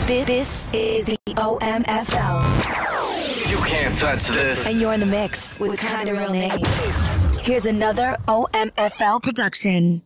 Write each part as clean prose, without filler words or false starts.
This is the OMFL. You can't touch this. And you're in the mix with Kinda Real Nate. Here's another OMFL production.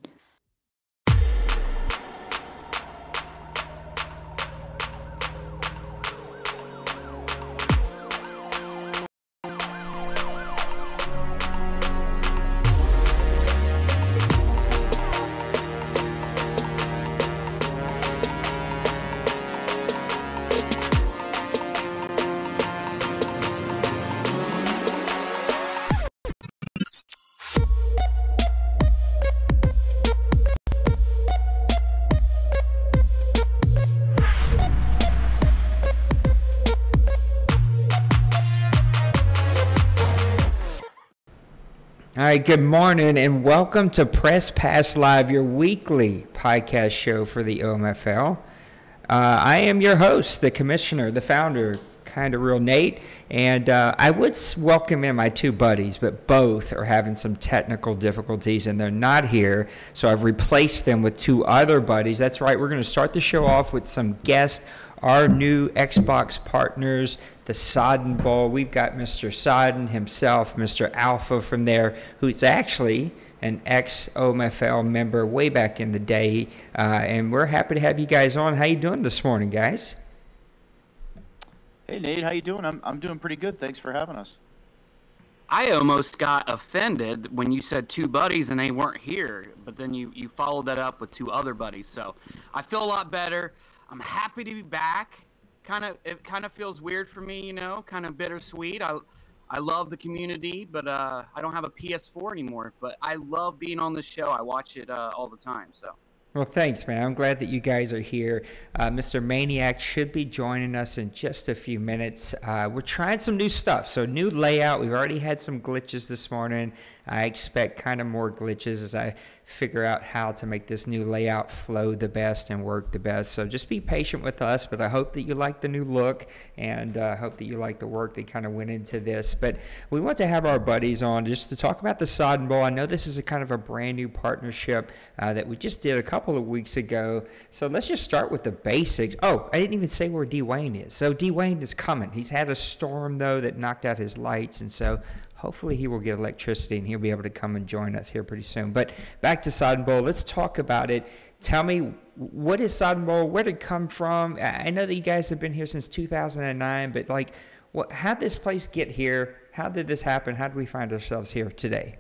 All right, good morning and welcome to Press Pass Live, your weekly podcast show for the OMFL. I am your host, the commissioner, the founder, Kinda Real Nate, and I would welcome in my two buddies, but both are having some technical difficulties and they're not here, so I've replaced them with two other buddies. That's right, we're going to start the show off with some guests, our new Xbox partners, the Soden Bowl. We've got Mr. Sodden himself, Mr. Alpha from there, who's actually an ex-OMFL member way back in the day, and we're happy to have you guys on. How you doing this morning, guys? Hey, Nate, how you doing? I'm doing pretty good. Thanks for having us. I almost got offended when you said two buddies and they weren't here, but then you followed that up with two other buddies, so I feel a lot better. I'm happy to be back. It kind of feels weird for me, you know, kind of bittersweet. I love the community, but I don't have a PS4 anymore. But I love being on the show. I watch it all the time. So. Well, thanks, man. I'm glad that you guys are here. Mr. Maniac should be joining us in just a few minutes. We're trying some new stuff, so new layout. We've already had some glitches this morning. I expect kind of more glitches as I figure out how to make this new layout flow the best and work the best. So just be patient with us, but I hope that you like the new look and I hope that you like the work that kind of went into this. But we want to have our buddies on just to talk about the Soden Bowl. I know this is a kind of a brand new partnership that we just did a couple of weeks ago. So let's just start with the basics. Oh, I didn't even say where Dwayne is. So Dwayne is coming. He's had a storm, though, that knocked out his lights, and so hopefully he will get electricity and he'll be able to come and join us here pretty soon. But back to Soden Bowl. Let's talk about it. Tell me, what is Soden Bowl? Where did it come from? I know that you guys have been here since 2009, but like, how did this place get here? How did this happen? How did we find ourselves here today?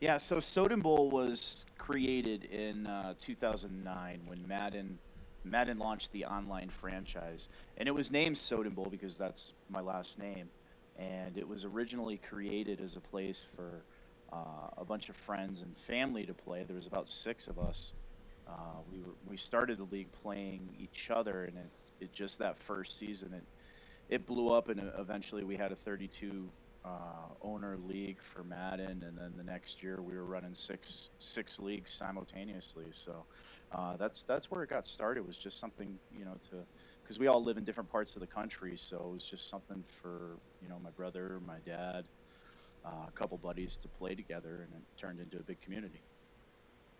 Yeah, so Soden Bowl was created in 2009 when Madden launched the online franchise. And it was named Soden Bowl because that's my last name. And it was originally created as a place for a bunch of friends and family to play. There was about 6 of us. We started the league playing each other, and it just that first season it blew up, and eventually we had a 32 owner league for Madden, and then the next year we were running six leagues simultaneously. So that's where it got started. It was just something, you know, because we all live in different parts of the country, so it was just something for, you know, my brother, my dad, a couple buddies to play together, and it turned into a big community.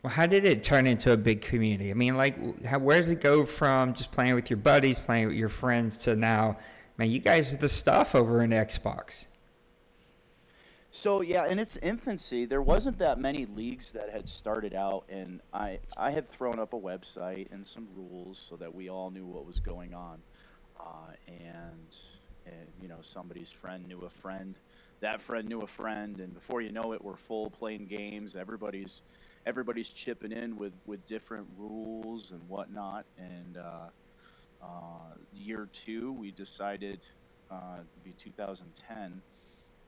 Well, how did it turn into a big community? I mean, like, where does it go from just playing with your buddies, playing with your friends, to now, man, you guys are the stuff over in Xbox? So, yeah, in its infancy, there wasn't that many leagues that had started out, and I had thrown up a website and some rules so that we all knew what was going on. And, you know, somebody's friend knew a friend, that friend knew a friend, and before you know it, we're full playing games. Everybody's chipping in with different rules and whatnot. And year 2, we decided, it'd be 2010,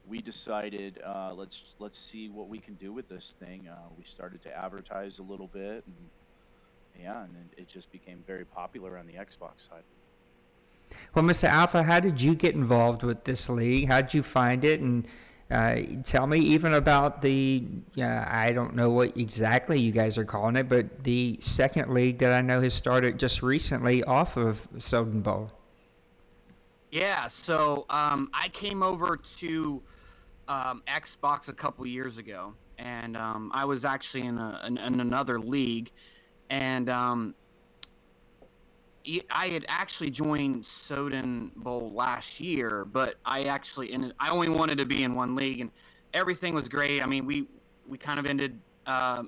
we decided let's see what we can do with this thing. We started to advertise a little bit, and it just became very popular on the Xbox side. Well, Mr. Alpha, how did you get involved with this league? How did you find it? And tell me even about the, I don't know what exactly you guys are calling it, but the second league that I know has started just recently off of Soden Bowl. Yeah, so I came over to Xbox a couple years ago, and I was actually in another league, and I had actually joined Soden Bowl last year, but I only wanted to be in one league, and everything was great. I mean, we kind of ended,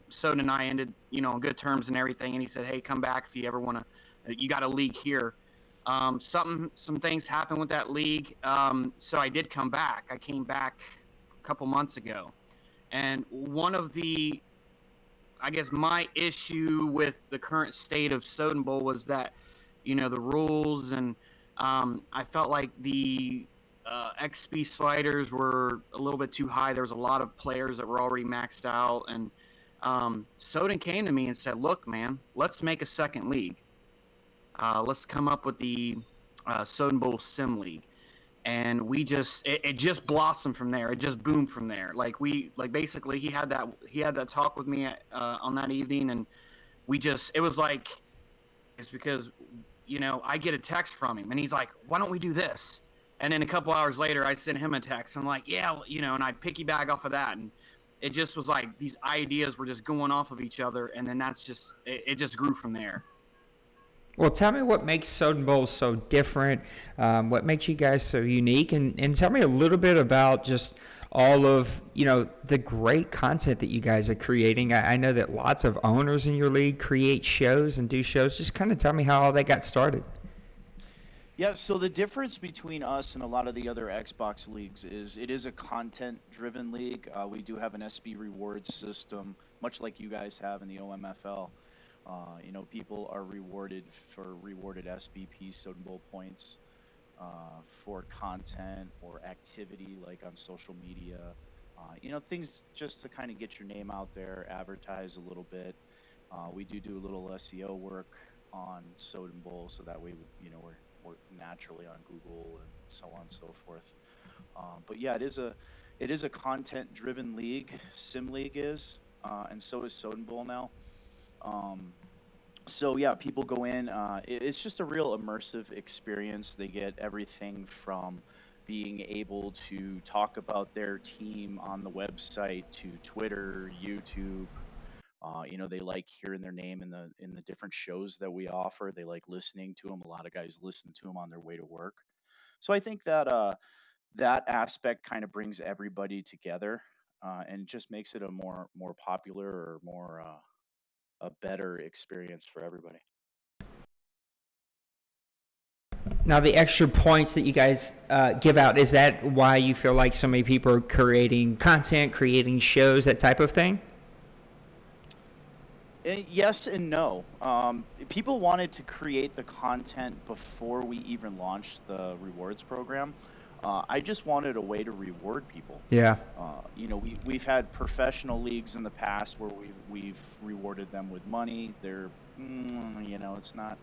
Soden and I ended, on good terms and everything. And he said, "Hey, come back if you ever want to. You got a league here." Some things happened with that league, so I did come back. I came back a couple months ago, and one of the, I guess, my issue with the current state of Soden Bowl was that, the rules, and I felt like the XP sliders were a little bit too high. There was a lot of players that were already maxed out, and Soden came to me and said, "Look, man, let's make a second league. Let's come up with the Soden Bowl Sim League." And it just blossomed from there. It just boomed from there. Basically he had that talk with me on that evening, and it was like, it's because, I get a text from him and he's like, "Why don't we do this?" And then a couple hours later I sent him a text. I'm like, "Yeah, and I'd piggyback off of that." And it just was like these ideas were just going off of each other, and then it just grew from there. Well, tell me what makes Soden Bowl so different, what makes you guys so unique, and tell me a little bit about just all of, the great content that you guys are creating. I know that lots of owners in your league create shows and do shows. Just kind of tell me how all that got started. Yeah, so the difference between us and a lot of the other Xbox leagues is it is a content-driven league. We do have an SB rewards system, much like you guys have in the OMFL. People are rewarded for rewarded SBP Soden Bowl points for content or activity, like on social media. Things just to kind of get your name out there, advertise a little bit. We do a little SEO work on Soden Bowl, so that way, we're naturally on Google and so on and so forth. But yeah, it is a content-driven league. Sim League is, and so is Soden Bowl now. So yeah, people go in. It's just a real immersive experience. They get everything from being able to talk about their team on the website to Twitter, YouTube. They like hearing their name in the different shows that we offer. They like listening to them. A lot of guys listen to them on their way to work. So I think that that aspect kind of brings everybody together, and just makes it a more popular, or more a better experience for everybody. Now, the extra points that you guys give out, is that why you feel like so many people are creating content, creating shows, that type of thing? Yes and no. People wanted to create the content before we even launched the rewards program. I just wanted a way to reward people. Yeah. We've had professional leagues in the past where we've rewarded them with money. It's not.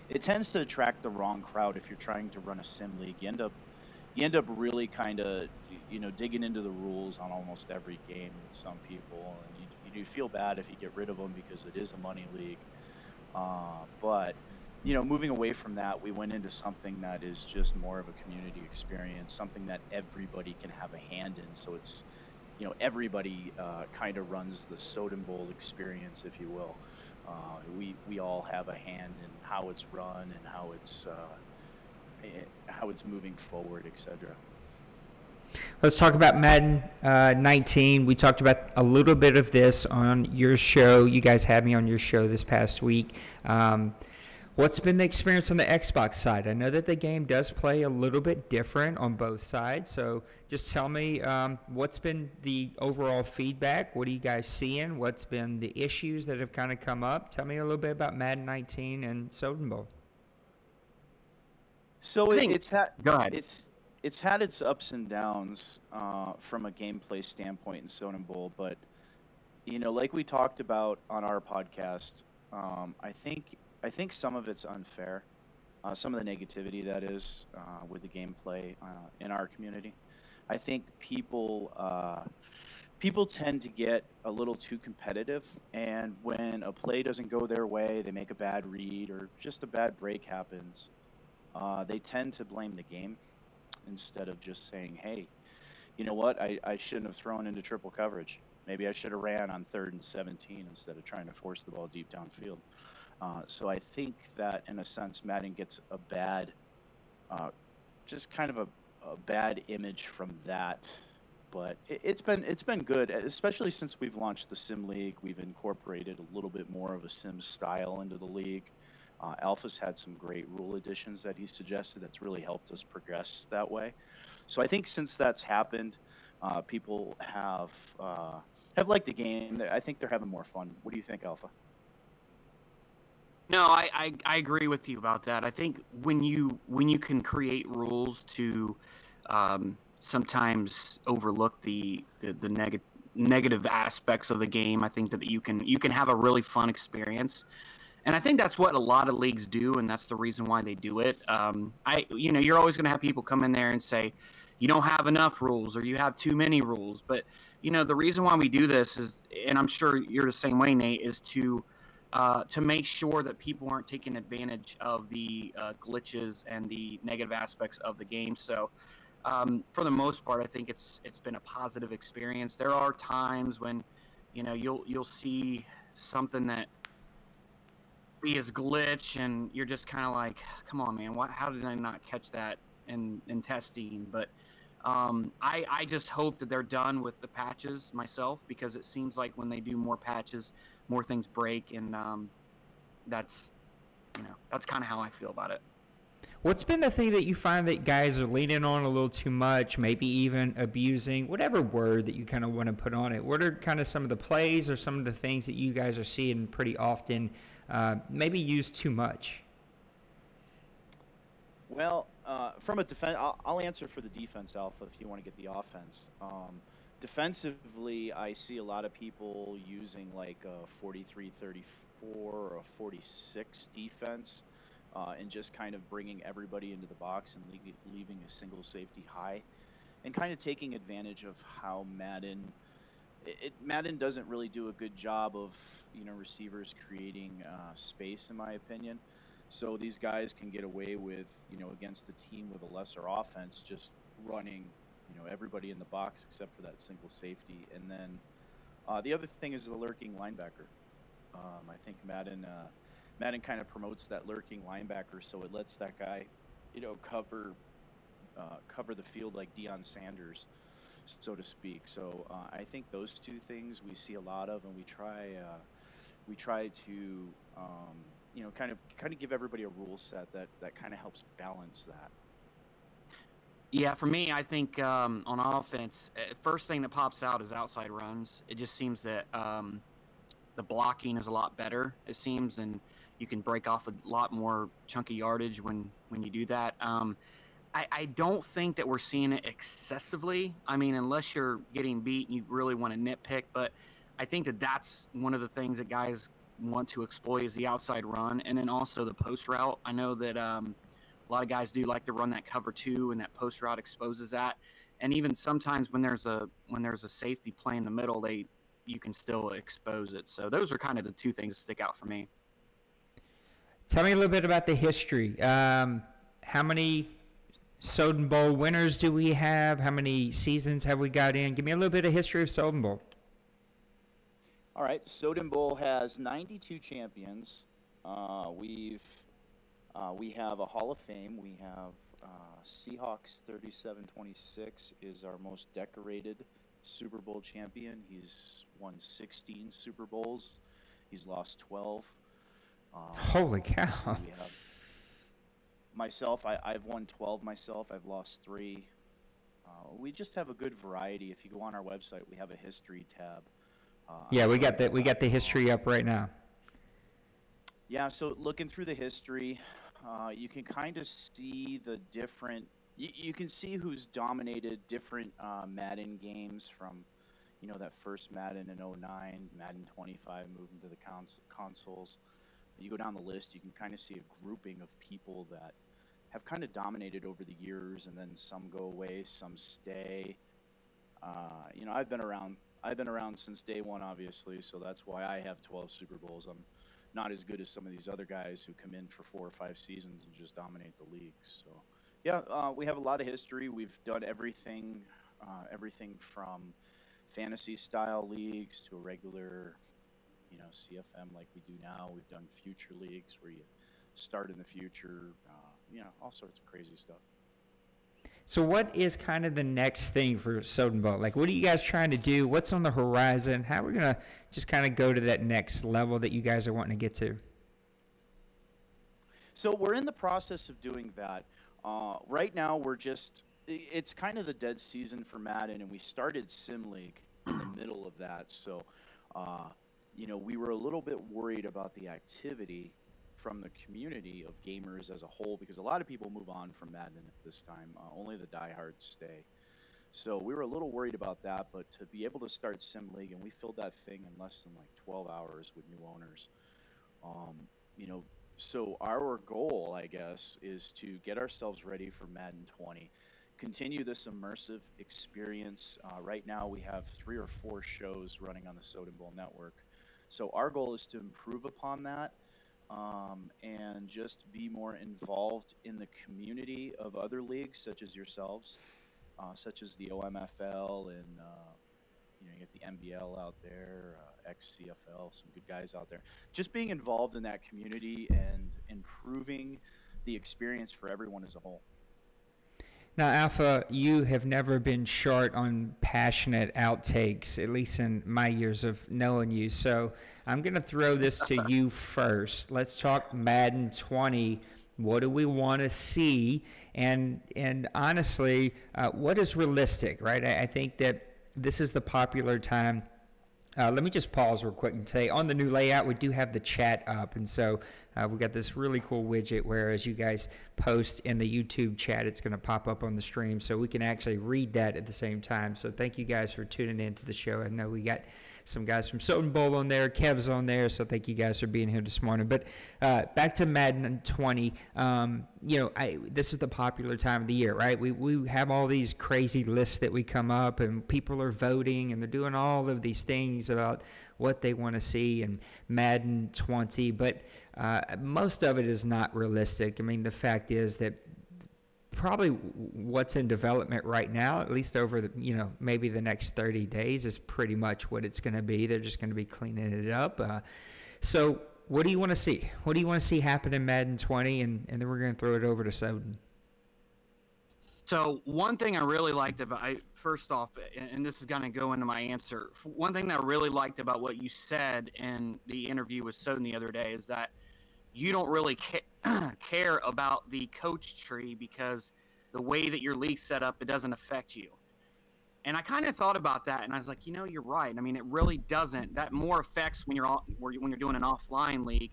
It tends to attract the wrong crowd if you're trying to run a sim league. You end up really kind of digging into the rules on almost every game with some people, and you feel bad if you get rid of them because it is a money league. But moving away from that, we went into something that is just more of a community experience, something that everybody can have a hand in. So it's, everybody kind of runs the Soden Bowl experience, if you will. We all have a hand in how it's run and how it's moving forward, etc. Let's talk about Madden 19. We talked about a little bit of this on your show. You guys had me on your show this past week. What's been the experience on the Xbox side? I know that the game does play a little bit different on both sides. So just tell me, what's been the overall feedback? What are you guys seeing? What's been the issues that have kind of come up? Tell me a little bit about Madden 19 and Soden Bowl. So Go ahead. It's had its ups and downs from a gameplay standpoint in Soden Bowl, but like we talked about on our podcast, I think some of it's unfair. Some of the negativity that is with the gameplay in our community. I think people tend to get a little too competitive, and when a play doesn't go their way, they make a bad read or just a bad break happens, they tend to blame the game instead of just saying, "Hey, you know what? I shouldn't have thrown into triple coverage. Maybe I should have ran on 3rd and 17 instead of trying to force the ball deep downfield." So I think that in a sense, Madden gets a bad, just kind of a bad image from that. But it's been good, especially since we've launched the Sim League. We've incorporated a little bit more of a Sim style into the league. Alpha's had some great rule additions that he suggested that's really helped us progress that way. So I think since that's happened, people have liked the game. I think they're having more fun. What do you think, Alpha? No, I agree with you about that. I think when you can create rules to sometimes overlook the negative aspects of the game, I think that you can have a really fun experience. And I think that's what a lot of leagues do, and that's the reason why they do it. You're always going to have people come in there and say, you don't have enough rules or you have too many rules. But, the reason why we do this is, and I'm sure you're the same way, Nate, is to make sure that people aren't taking advantage of the glitches and the negative aspects of the game. So, for the most part, I think it's been a positive experience. There are times when, you'll see something that is glitch, and you're just kind of like, come on, man, how did I not catch that in testing? But I just hope that they're done with the patches myself, because it seems like when they do more patches, more things break, and that's kind of how I feel about it. What's been the thing that you find that guys are leaning on a little too much, maybe even abusing, whatever word that you kind of want to put on it? What are kind of some of the plays or some of the things that you guys are seeing pretty often, maybe used too much? Well, from a defense, I'll answer for the defense, Alpha, if you want to get the offense. Defensively, I see a lot of people using like a 43-34 or a 46 defense, and just kind of bringing everybody into the box and leaving a single safety high, and kind of taking advantage of how Madden doesn't really do a good job of receivers creating space, in my opinion. So these guys can get away with, against a team with a lesser offense, just running, everybody in the box except for that single safety. And then the other thing is the lurking linebacker. I think Madden kind of promotes that lurking linebacker, so it lets that guy, cover the field like Deion Sanders, so to speak. So I think those two things we see a lot of, and we try to kind of give everybody a rule set that kind of helps balance that. Yeah, for me, I think on offense, first thing that pops out is outside runs. It just seems that the blocking is a lot better, it seems, and you can break off a lot more chunky yardage when you do that. I don't think that we're seeing it excessively. I mean, unless you're getting beat and you really want to nitpick, but I think that that's one of the things that guys want to exploit is the outside run, and then also the post route. I know that a lot of guys do like to run that cover two, and that post route exposes that. And even sometimes when there's a safety play in the middle, you can still expose it. So those are kind of the two things that stick out for me. Tell me a little bit about the history. How many Soden Bowl winners do we have? How many seasons have we got in? Give me a little bit of history of Soden Bowl. All right, Soden Bowl has 92 champions. We have a Hall of Fame. We have Seahawks 3726 is our most decorated Super Bowl champion. He's won 16 Super Bowls. He's lost 12. Holy cow. So we have myself, I've won 12 myself. I've lost 3. We just have a good variety. If you go on our website, we have a history tab. Yeah, we got the history up right now. Yeah, so looking through the history, you can kind of see the different. You can see who's dominated different Madden games from, that first Madden in 09, Madden 25 moving to the consoles. You go down the list, you can kind of see a grouping of people that have kind of dominated over the years, and then some go away, some stay. I've been around since day one, obviously, so that's why I have 12 Super Bowls. I'm not as good as some of these other guys who come in for 4 or 5 seasons and just dominate the league. So, yeah, we have a lot of history. We've done everything from fantasy-style leagues to a regular CFM like we do now. We've done future leagues where you start in the future, all sorts of crazy stuff. So what is kind of the next thing for Soden Bowl? Like, what are you guys trying to do? What's on the horizon? How are we going to just kind of go to that next level that you guys are wanting to get to? So we're in the process of doing that. Right now, it's kind of the dead season for Madden, and we started Sim League in the middle of that. So, we were a little bit worried about the activity from the community of gamers as a whole, because a lot of people move on from Madden at this time. Only the diehards stay. So we were a little worried about that, but to be able to start Sim League, and we filled that thing in less than like 12 hours with new owners. So our goal, I guess, is to get ourselves ready for Madden 20, continue this immersive experience. Right now we have 3 or 4 shows running on the Soden Bowl network. So our goal is to improve upon that. And just be more involved in the community of other leagues such as yourselves, such as the OMFL, and you get the NBL out there, ex-CFL, some good guys out there. Just being involved in that community and improving the experience for everyone as a whole. Now, Alpha, you have never been short on passionate outtakes, at least in my years of knowing you. So I'm going to throw this to you first. Let's talk Madden 20. What do we want to see? And honestly, what is realistic, right? I think that this is the popular time. Let me just pause real quick and say, on the new layout, we do have the chat up. And so we got this really cool widget where as you guys post in the YouTube chat, it's going to pop up on the stream. So we can actually read that at the same time. So thank you guys for tuning in to the show. I know we got some guys from Soden Bowl on there, Kev's on there, so thank you guys for being here this morning. But back to Madden 20, this is the popular time of the year, right? We have all these crazy lists that we come up, and people are voting, and they're doing all of these things about what they want to see in Madden 20, but most of it is not realistic. I mean, the fact is that probably what's in development right now, at least over the, maybe the next 30 days, is pretty much what it's going to be. They're just going to be cleaning it up. So what do you want to see? What do you want to see happen in Madden 20? And then we're going to throw it over to Soden. So one thing I really liked about, first off, and this is going to go into my answer. One thing that I really liked about what you said in the interview with Soden the other day is that you don't really care about the coach tree because the way that your league's set up, it doesn't affect you. And I kind of thought about that, and I was like, you're right. I mean, it really doesn't. That more affects when you're doing an offline league.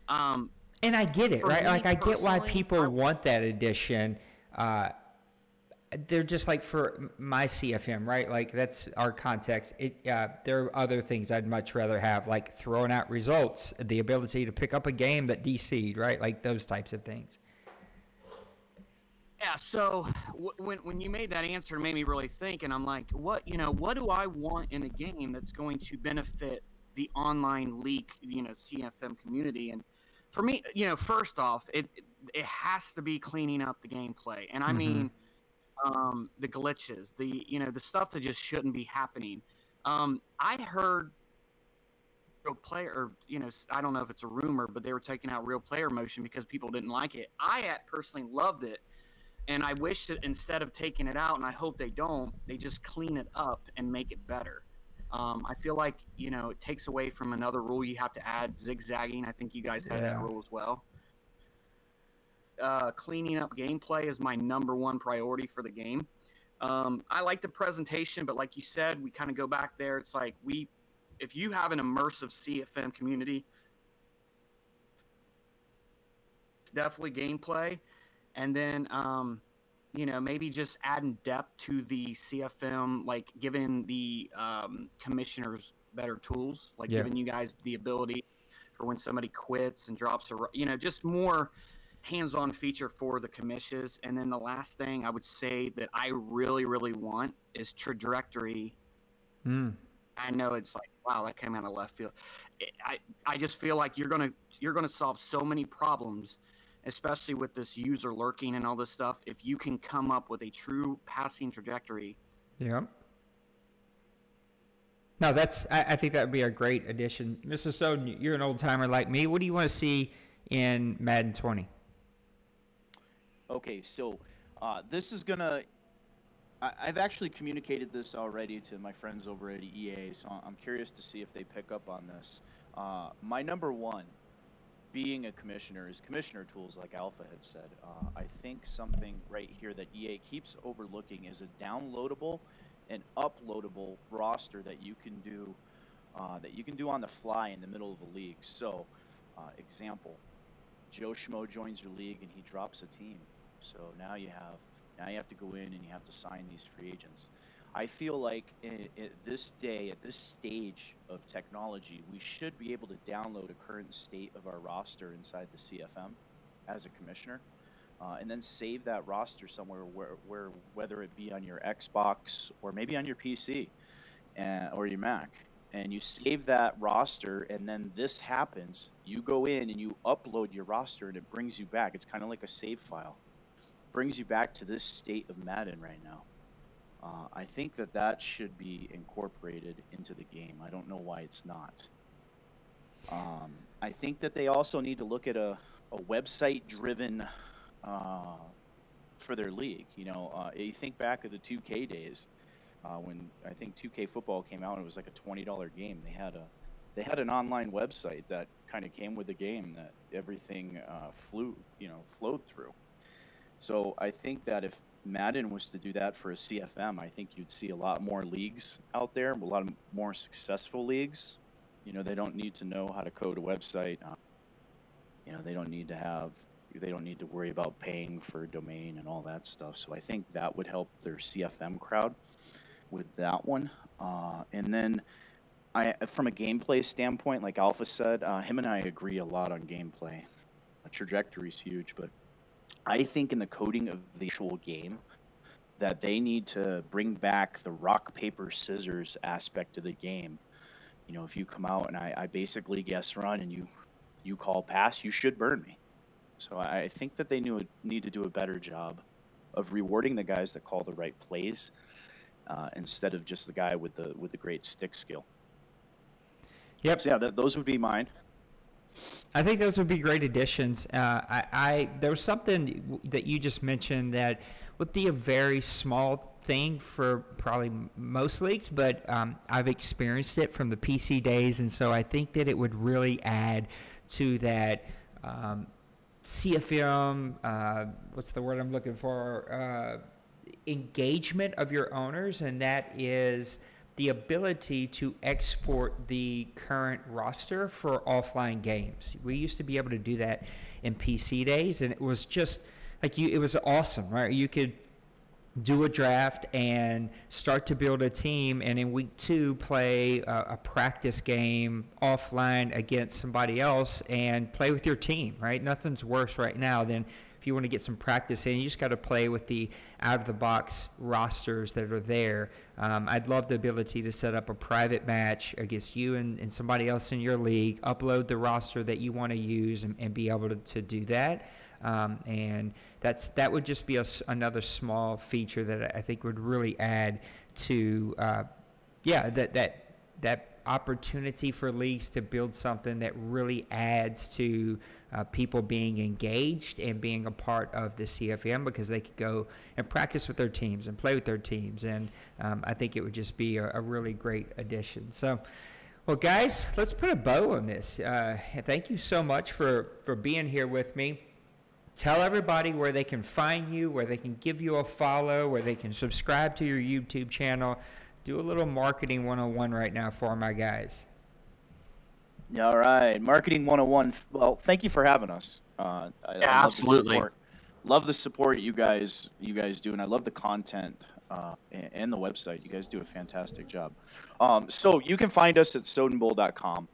And I get it, right? Like, I get why people want that addition. They're just like for my CFM, right? Like, that's our context. There are other things I'd much rather have, like throwing out results, the ability to pick up a game that DC'd, right? Like those types of things. Yeah. So when you made that answer, it made me really think, and I'm like, what do I want in a game that's going to benefit the online league, CFM community? And for me, first off, it has to be cleaning up the gameplay, and I mean. The glitches, the stuff that just shouldn't be happening. I heard real player, or I don't know if it's a rumor, but they were taking out real player motion because people didn't like it. I personally loved it, and I wish that instead of taking it out, and I hope they don't, they just clean it up and make it better. I feel like it takes away from another rule you have to add, zigzagging. I think you guys had that rule as well. Cleaning up gameplay is my #1 priority for the game. I like the presentation, but like you said, we kind of go back there. It's like if you have an immersive CFM community, definitely gameplay, and then maybe just adding depth to the CFM, like giving the commissioners better tools, like giving you guys the ability for when somebody quits and drops just more hands-on feature for the commissions. And then the last thing I would say that I really, really want is trajectory. I know it's like, wow, that came out of left field. I just feel like you're gonna solve so many problems, especially with this user lurking and all this stuff, if you can come up with a true passing trajectory. Yeah. No, I think that would be a great addition. Mr. Soden, you're an old timer like me. What do you want to see in Madden 20? Okay, so this is gonna. I've actually communicated this already to my friends over at EA, so I'm curious to see if they pick up on this. My number one, being a commissioner, is commissioner tools, like Alpha had said. I think something right here that EA keeps overlooking is a downloadable and uploadable roster that you can do on the fly in the middle of a league. So, example, Joe Schmo joins your league and he drops a team. So now you have to go in and you have to sign these free agents. I feel like at this stage of technology, we should be able to download a current state of our roster inside the CFM as a commissioner, and then save that roster somewhere where whether it be on your Xbox or maybe on your PC or your Mac, and you save that roster, and then this happens, you go in and you upload your roster and it brings you back. It's kind of like a save file. Brings you back to this state of Madden right now. I think that should be incorporated into the game. I don't know why it's not. I think that they also need to look at a website-driven for their league. You think back of the 2K days when I think 2K football came out and it was like a $20 game. They had an online website that kind of came with the game that everything flowed through. So I think that if Madden was to do that for a CFM, I think you'd see a lot more leagues out there, a lot more successful leagues. They don't need to know how to code a website. They don't need to worry about paying for a domain and all that stuff. So I think that would help their CFM crowd with that one. And then from a gameplay standpoint, like Alpha said, him and I agree a lot on gameplay. A trajectory is huge, but I think in the coding of the actual game that they need to bring back the rock, paper, scissors aspect of the game. If you come out and I basically guess run and you call pass, you should burn me. So I think that they need to do a better job of rewarding the guys that call the right plays instead of just the guy with the great stick skill. Yep. So yeah, those would be mine. I think those would be great additions. There was something that you just mentioned that would be a very small thing for probably most leagues, but I've experienced it from the PC days, and so I think that it would really add to that CFM, what's the word I'm looking for, engagement of your owners, and that is the ability to export the current roster for offline games. We used to be able to do that in PC days, and it was just like it was awesome, right? You could do a draft and start to build a team, and in week 2 play a practice game offline against somebody else and play with your team, right? Nothing's worse right now than if you want to get some practice in. You just got to play with the out-of-the-box rosters that are there. I'd love the ability to set up a private match against you and somebody else in your league, upload the roster that you want to use, and be able to do that. And that would just be another small feature that I think would really add to that opportunity for leagues to build something that really adds to people being engaged and being a part of the CFM, because they could go and practice with their teams and play with their teams. And I think it would just be a really great addition. So, well, guys, let's put a bow on this. Thank you so much for being here with me. Tell everybody where they can find you, where they can give you a follow, where they can subscribe to your YouTube channel. Do a little marketing 101 right now for my guys. All right, marketing 101. Well, thank you for having us. I absolutely. Love the support you guys do, and I love the content and the website. You guys do a fantastic job. So you can find us at sodenbowl.com.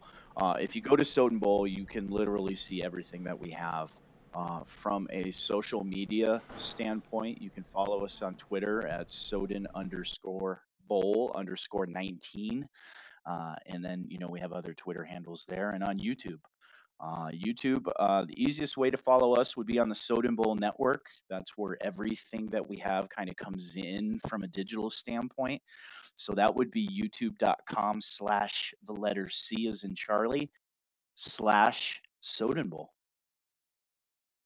If you go to Soden Bowl, you can literally see everything that we have. From a social media standpoint, you can follow us on Twitter at Soden_Bowl_19. And then, we have other Twitter handles there, and on YouTube. YouTube. The easiest way to follow us would be on the Soden Bowl Network. That's where everything that we have kind of comes in from a digital standpoint. So that would be youtube.com/C as in Charlie /Soden Bowl.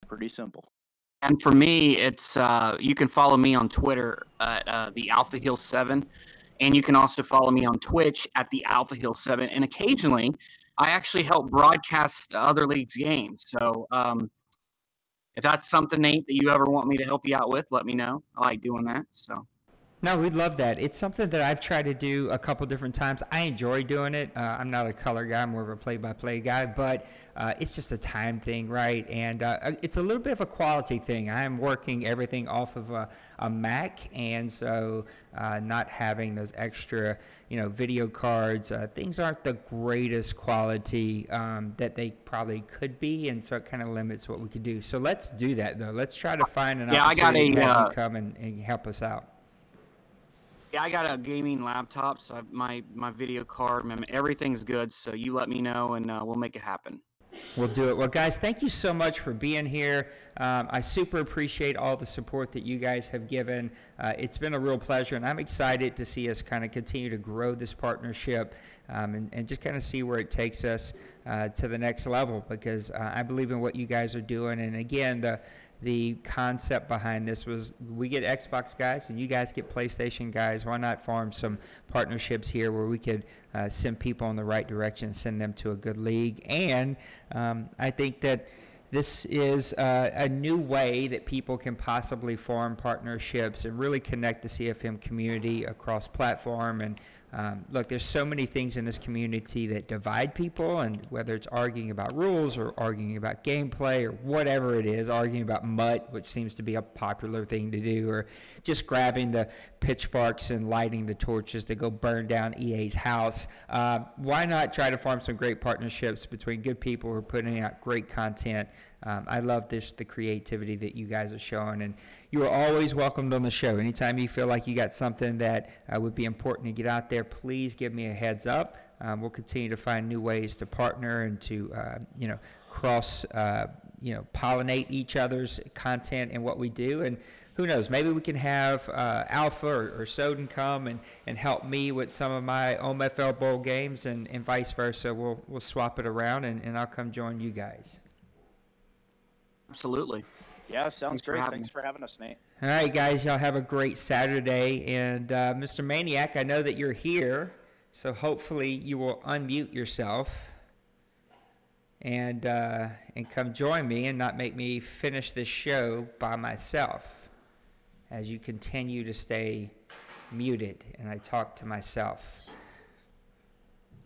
Pretty simple. And for me, it's you can follow me on Twitter at the Alpha Hill 7, and you can also follow me on Twitch at the Alpha Hill 7. And occasionally, I actually help broadcast other leagues' games. So if that's something, Nate, that you ever want me to help you out with, let me know. I like doing that. So. No, we'd love that. It's something that I've tried to do a couple different times. I enjoy doing it. I'm not a color guy. I'm more of a play-by-play guy, but it's just a time thing, right? And it's a little bit of a quality thing. I'm working everything off of a Mac, and so not having those extra, video cards, things aren't the greatest quality that they probably could be, and so it kind of limits what we could do. So let's do that, though. Let's try to find an opportunity to have you come and help us out. Yeah, I got a gaming laptop, so my video card, everything's good. So you let me know, and we'll make it happen. We'll do it. Well, guys, thank you so much for being here. I super appreciate all the support that you guys have given. It's been a real pleasure, and I'm excited to see us kind of continue to grow this partnership and just kind of see where it takes us to the next level, because I believe in what you guys are doing. And again, the concept behind this was we get Xbox guys and you guys get PlayStation guys. Why not form some partnerships here where we could send people in the right direction, send them to a good league? And I think that this is a new way that people can possibly form partnerships and really connect the CFM community across platform. And look, there's so many things in this community that divide people, and whether it's arguing about rules or arguing about gameplay or whatever it is, arguing about MUT, which seems to be a popular thing to do, or just grabbing the pitchforks and lighting the torches to go burn down EA's house. Why not try to form some great partnerships between good people who are putting out great content? I love the creativity that you guys are showing, and you are always welcomed on the show. Anytime you feel like you got something that would be important to get out there, please give me a heads up. We'll continue to find new ways to partner and to cross pollinate each other's content and what we do. And who knows, maybe we can have Alpha or Soden come and help me with some of my OMFL Bowl games, and vice versa. We'll swap it around, and I'll come join you guys. Absolutely. Yeah, sounds great. Thanks for having us, Nate. All right, guys, y'all have a great Saturday. And Mr. Maniac, I know that you're here, so hopefully you will unmute yourself and come join me and not make me finish this show by myself as you continue to stay muted and I talk to myself.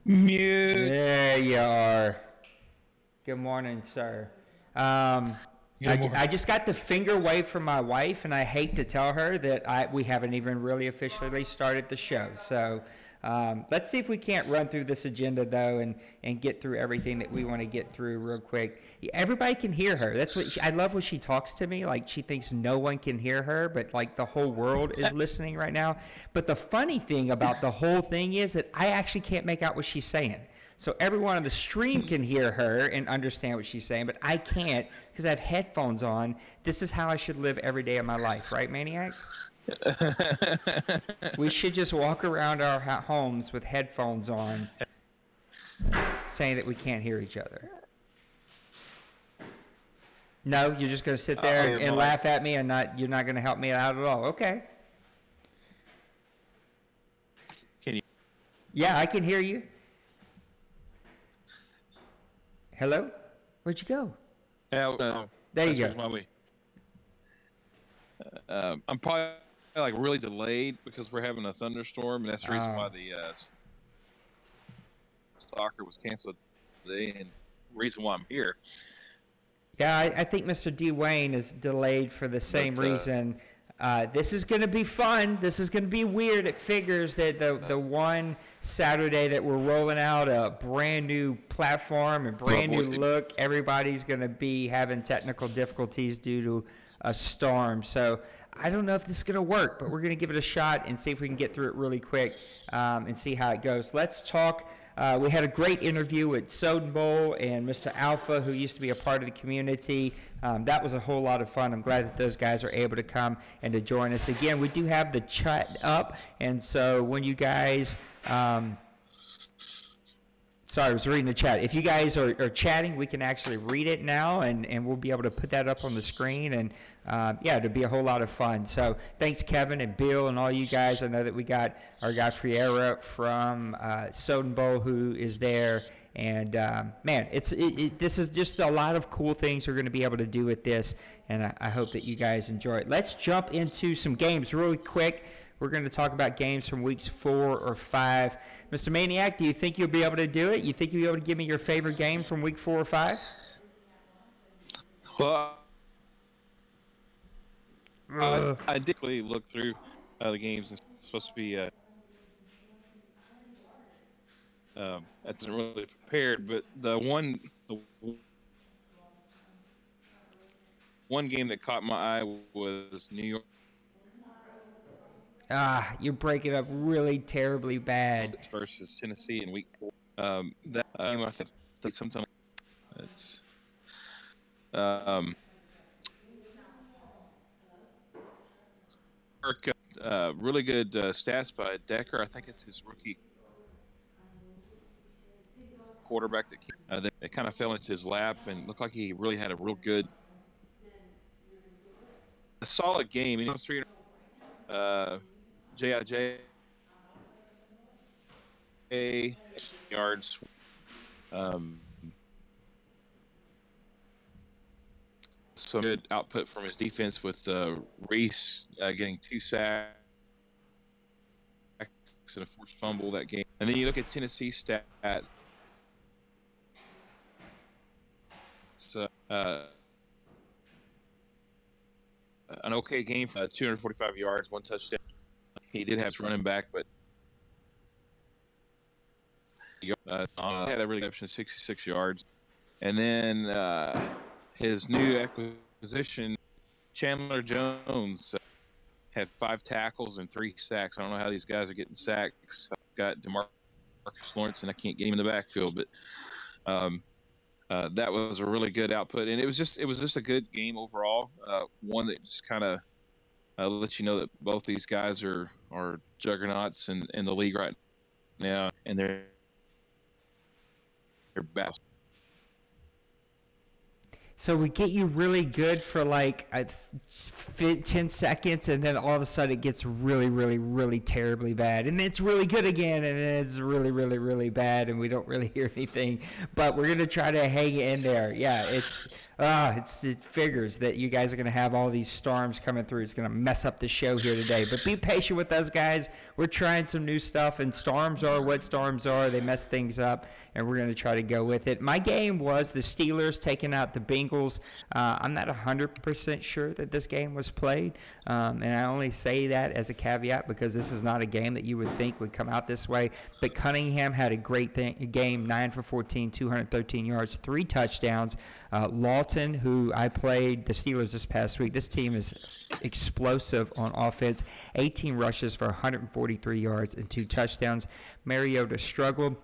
Mute. There you are. Good morning, sir. I just got the finger wave from my wife, and I hate to tell her that we haven't even really officially started the show. So let's see if we can't run through this agenda, though, and get through everything that we want to get through real quick. Everybody can hear her. That's what I love when she talks to me. Like, she thinks no one can hear her, but, like, the whole world is listening right now. But the funny thing about the whole thing is that I actually can't make out what she's saying. So everyone on the stream can hear her and understand what she's saying, but I can't because I have headphones on. This is how I should live every day of my life, right, Maniac? We should just walk around our homes with headphones on, saying that we can't hear each other. No, you're just going to sit there and laugh at me, and you're not going to help me out at all. Okay. Can you? Yeah, I can hear you. Hello? Where'd you go? There you go. My way. I'm probably like really delayed because we're having a thunderstorm, and that's the reason why the soccer was canceled today, and the reason why I'm here. Yeah, I think Mr. D. Wayne is delayed for the same reason. This is going to be fun. This is going to be weird. It figures that the one Saturday that we're rolling out a brand new platform and brand new look, everybody's going to be having technical difficulties due to a storm. So I don't know if this is going to work, but we're going to give it a shot and see if we can get through it really quick and see how it goes. Let's talk We had a great interview with Soden Bowl and Mr. Alpha, who used to be a part of the community. That was a whole lot of fun. I'm glad that those guys are able to come and to join us. Again, we do have the chat up, and so when you guys sorry, I was reading the chat. If you guys are chatting, we can actually read it now, and we'll be able to put that up on the screen. And, yeah, it'll be a whole lot of fun. So thanks, Kevin and Bill and all you guys. I know that we got our guy Friera from Soden Bowl who is there. And, man, this is just a lot of cool things we're going to be able to do with this, and I hope that you guys enjoy it. Let's jump into some games really quick. We're going to talk about games from weeks 4 or 5. Mr. Maniac, do you think you'll be able to do it? You think you'll be able to give me your favorite game from week 4 or 5? Well, I did look through the games. It's supposed to be that's not really prepared, but the one game that caught my eye was New York. You're breaking up really terribly bad. Versus Tennessee in week 4. That game, I think sometimes it's really good stats by Decker. I think it's his rookie quarterback that it kind of fell into his lap and looked like he really had a real good, a solid game. You know, 3 JIJ yards. Some good output from his defense with Reese getting 2 sacks and a forced fumble that game. And then you look at Tennessee stats. It's an okay game, 245 yards, 1 touchdown. He did have his running back, but had a really good option, 66 yards. And then his new acquisition, Chandler Jones, had 5 tackles and 3 sacks. I don't know how these guys are getting sacks. I've got DeMarcus Lawrence, and I can't get him in the backfield, but that was a really good output. And it was just a good game overall. One that just kind of lets you know that both these guys are juggernauts in the league right now, and they're best. So we get you really good for like 10 seconds, and then all of a sudden it gets really, really, really terribly bad. And it's really good again, and then it's really, really, really bad, and we don't really hear anything. But we're going to try to hang in there. Yeah, it figures that you guys are going to have all these storms coming through. It's going to mess up the show here today. But be patient with us, guys. We're trying some new stuff, and storms are what storms are. They mess things up, and we're going to try to go with it. My game was the Steelers taking out the Bengals. I'm not 100% sure that this game was played, and I only say that as a caveat because this is not a game that you would think would come out this way. But Cunningham had a great game, 9 for 14, 213 yards, 3 touchdowns. Lawton, who I played the Steelers this past week, this team is explosive on offense, 18 rushes for 143 yards and 2 touchdowns. Mariota struggled.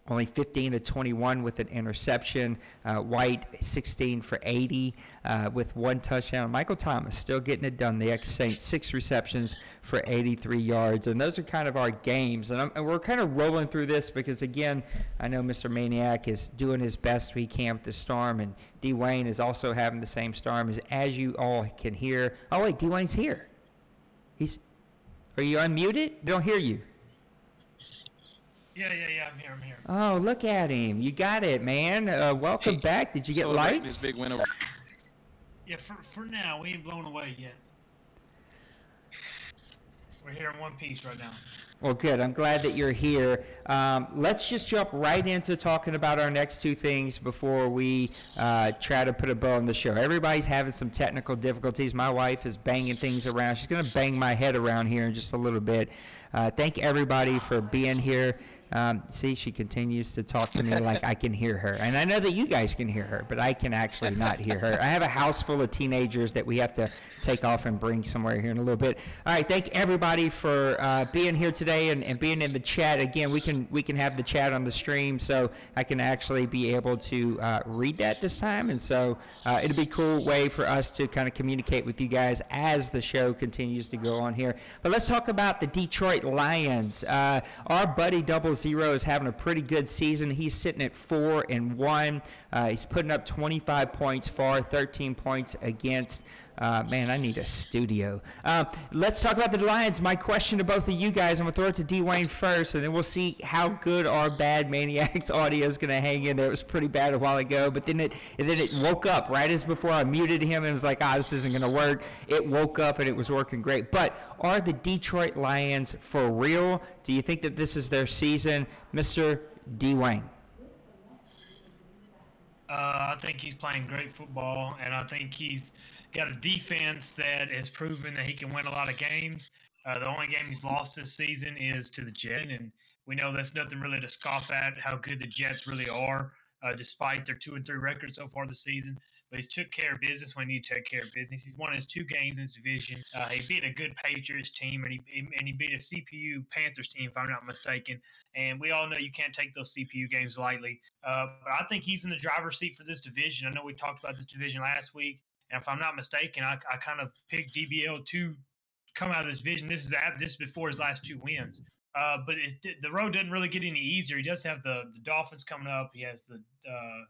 Only 15 to 21 with an interception. White 16 for 80 with 1 touchdown. Michael Thomas still getting it done. The ex-Saints 6 receptions for 83 yards. And those are kind of our games. And we're kind of rolling through this because, again, I know Mr. Maniac is doing his best we can with the storm. And D-Wayne is also having the same storm as you all can hear. Oh, wait, D-Wayne's here. Are you unmuted? Don't hear you. Yeah, I'm here. Oh, look at him. You got it, man. Welcome back. Did you get lights? Big win over. Yeah, for now, we ain't blown away yet. We're here in one piece right now. Well, good. I'm glad that you're here. Let's just jump right into talking about our next 2 things before we try to put a bow on the show. Everybody's having some technical difficulties. My wife is banging things around. She's going to bang my head around here in just a little bit. Thank everybody for being here. See, she continues to talk to me like I can hear her. And I know that you guys can hear her, but I can actually not hear her. I have a house full of teenagers that we have to take off and bring somewhere here in a little bit. All right, thank everybody for being here today and being in the chat. Again, we can have the chat on the stream, so I can actually be able to read that this time. And so it'll be a cool way for us to kind of communicate with you guys as the show continues to go on here. But let's talk about the Detroit Lions. Our buddy Double Zero is having a pretty good season. He's sitting at 4-1. He's putting up 25 points for, 13 points against. Man, I need a studio. Let's talk about the Lions. My question to both of you guys, I'm going to throw it to D-Wayne first, and then we'll see how good our bad Maniacs audio is going to hang in there. It was pretty bad a while ago, but then it woke up right as before I muted him and was like, this isn't going to work. It woke up, and it was working great. But are the Detroit Lions for real? Do you think that this is their season? Mr. D-Wayne. I think he's playing great football, and I think he's got a defense that has proven that he can win a lot of games. The only game he's lost this season is to the Jets, and we know that's nothing really to scoff at how good the Jets really are, despite their 2-3 record so far this season. But he's took care of business when he need to take care of business. He's won his 2 games in his division. He beat a good Patriots team, and he beat a CPU Panthers team, if I'm not mistaken. And we all know you can't take those CPU games lightly. But I think he's in the driver's seat for this division. I know we talked about this division last week. And if I'm not mistaken, I kind of picked DBL to come out of this division. This is before his last 2 wins. But the road doesn't really get any easier. He does have the Dolphins coming up. He has the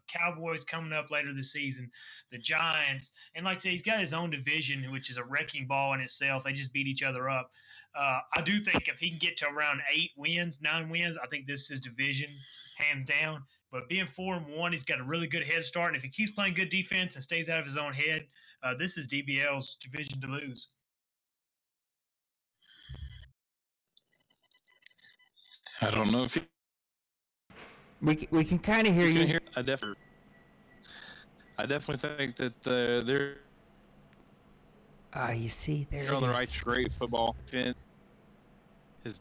Cowboys coming up later this season, the Giants. And like I said, he's got his own division, which is a wrecking ball in itself. They just beat each other up. I do think if he can get to around 9 wins, I think this is his division, hands down. But being 4-1, he's got a really good head start. And if he keeps playing good defense and stays out of his own head, this is DBL's division to lose. I don't know if we can kind of hear you. I definitely think that they're you see, there on the right straight football defense. His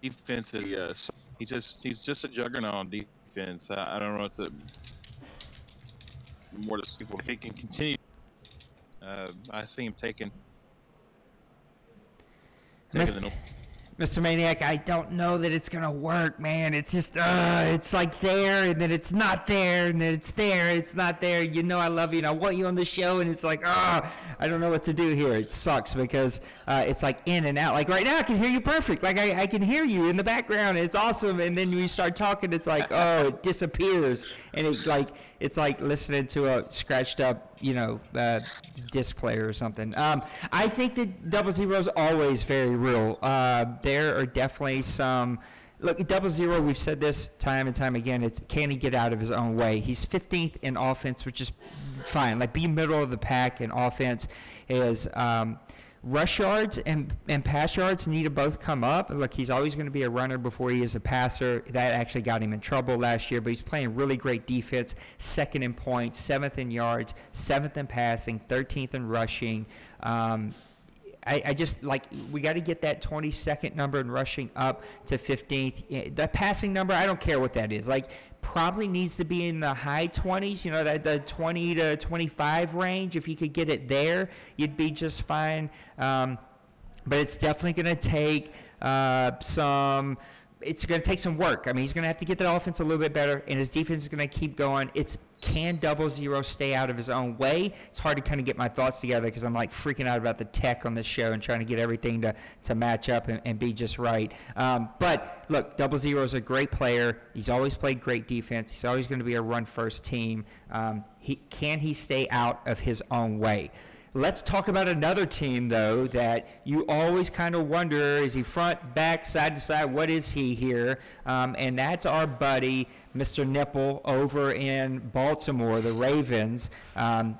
defense is he's just a juggernaut on defense. I don't know what more to see. If he can continue, I see him taking Mr. Maniac, I don't know that it's going to work, man. It's just, it's like there, and then it's not there, and then it's there, it's not there. You know I love you, and I want you on the show, and it's like, I don't know what to do here. It sucks because it's like in and out. Like right now, I can hear you perfect. Like I can hear you in the background, and it's awesome. And then when you start talking, it's like, it disappears. And it's like listening to a scratched up, disc player or something. I think that Double Zero is always very real. There are definitely some. Look, Double Zero, we've said this time and time again, can he get out of his own way? He's 15th in offense, which is fine. Like, be middle of the pack in offense. Is rush yards and pass yards need to both come up. Look, he's always going to be a runner before he is a passer. That actually got him in trouble last year, but he's playing really great defense. 2nd in points, 7th in yards, 7th in passing, 13th in rushing. I just, we got to get that 22nd number in rushing up to 15th. The passing number, I don't care what that is. Probably needs to be in the high 20s, the 20 to 25 range. If you could get it there, you'd be just fine. But it's definitely going to take it's going to take some work. I mean, he's going to have to get that offense a little bit better, and his defense is going to keep going. Can Double Zero stay out of his own way? It's hard to kind of get my thoughts together because I'm freaking out about the tech on this show and trying to get everything to match up and be just right. But look, Double Zero is a great player. He's always played great defense. He's always going to be a run-first team. Can he stay out of his own way? Let's talk about another team, though, that you always kind of wonder, is he front, back, side to side? What is he here? And that's our buddy, Mr. Nipple, over in Baltimore, the Ravens.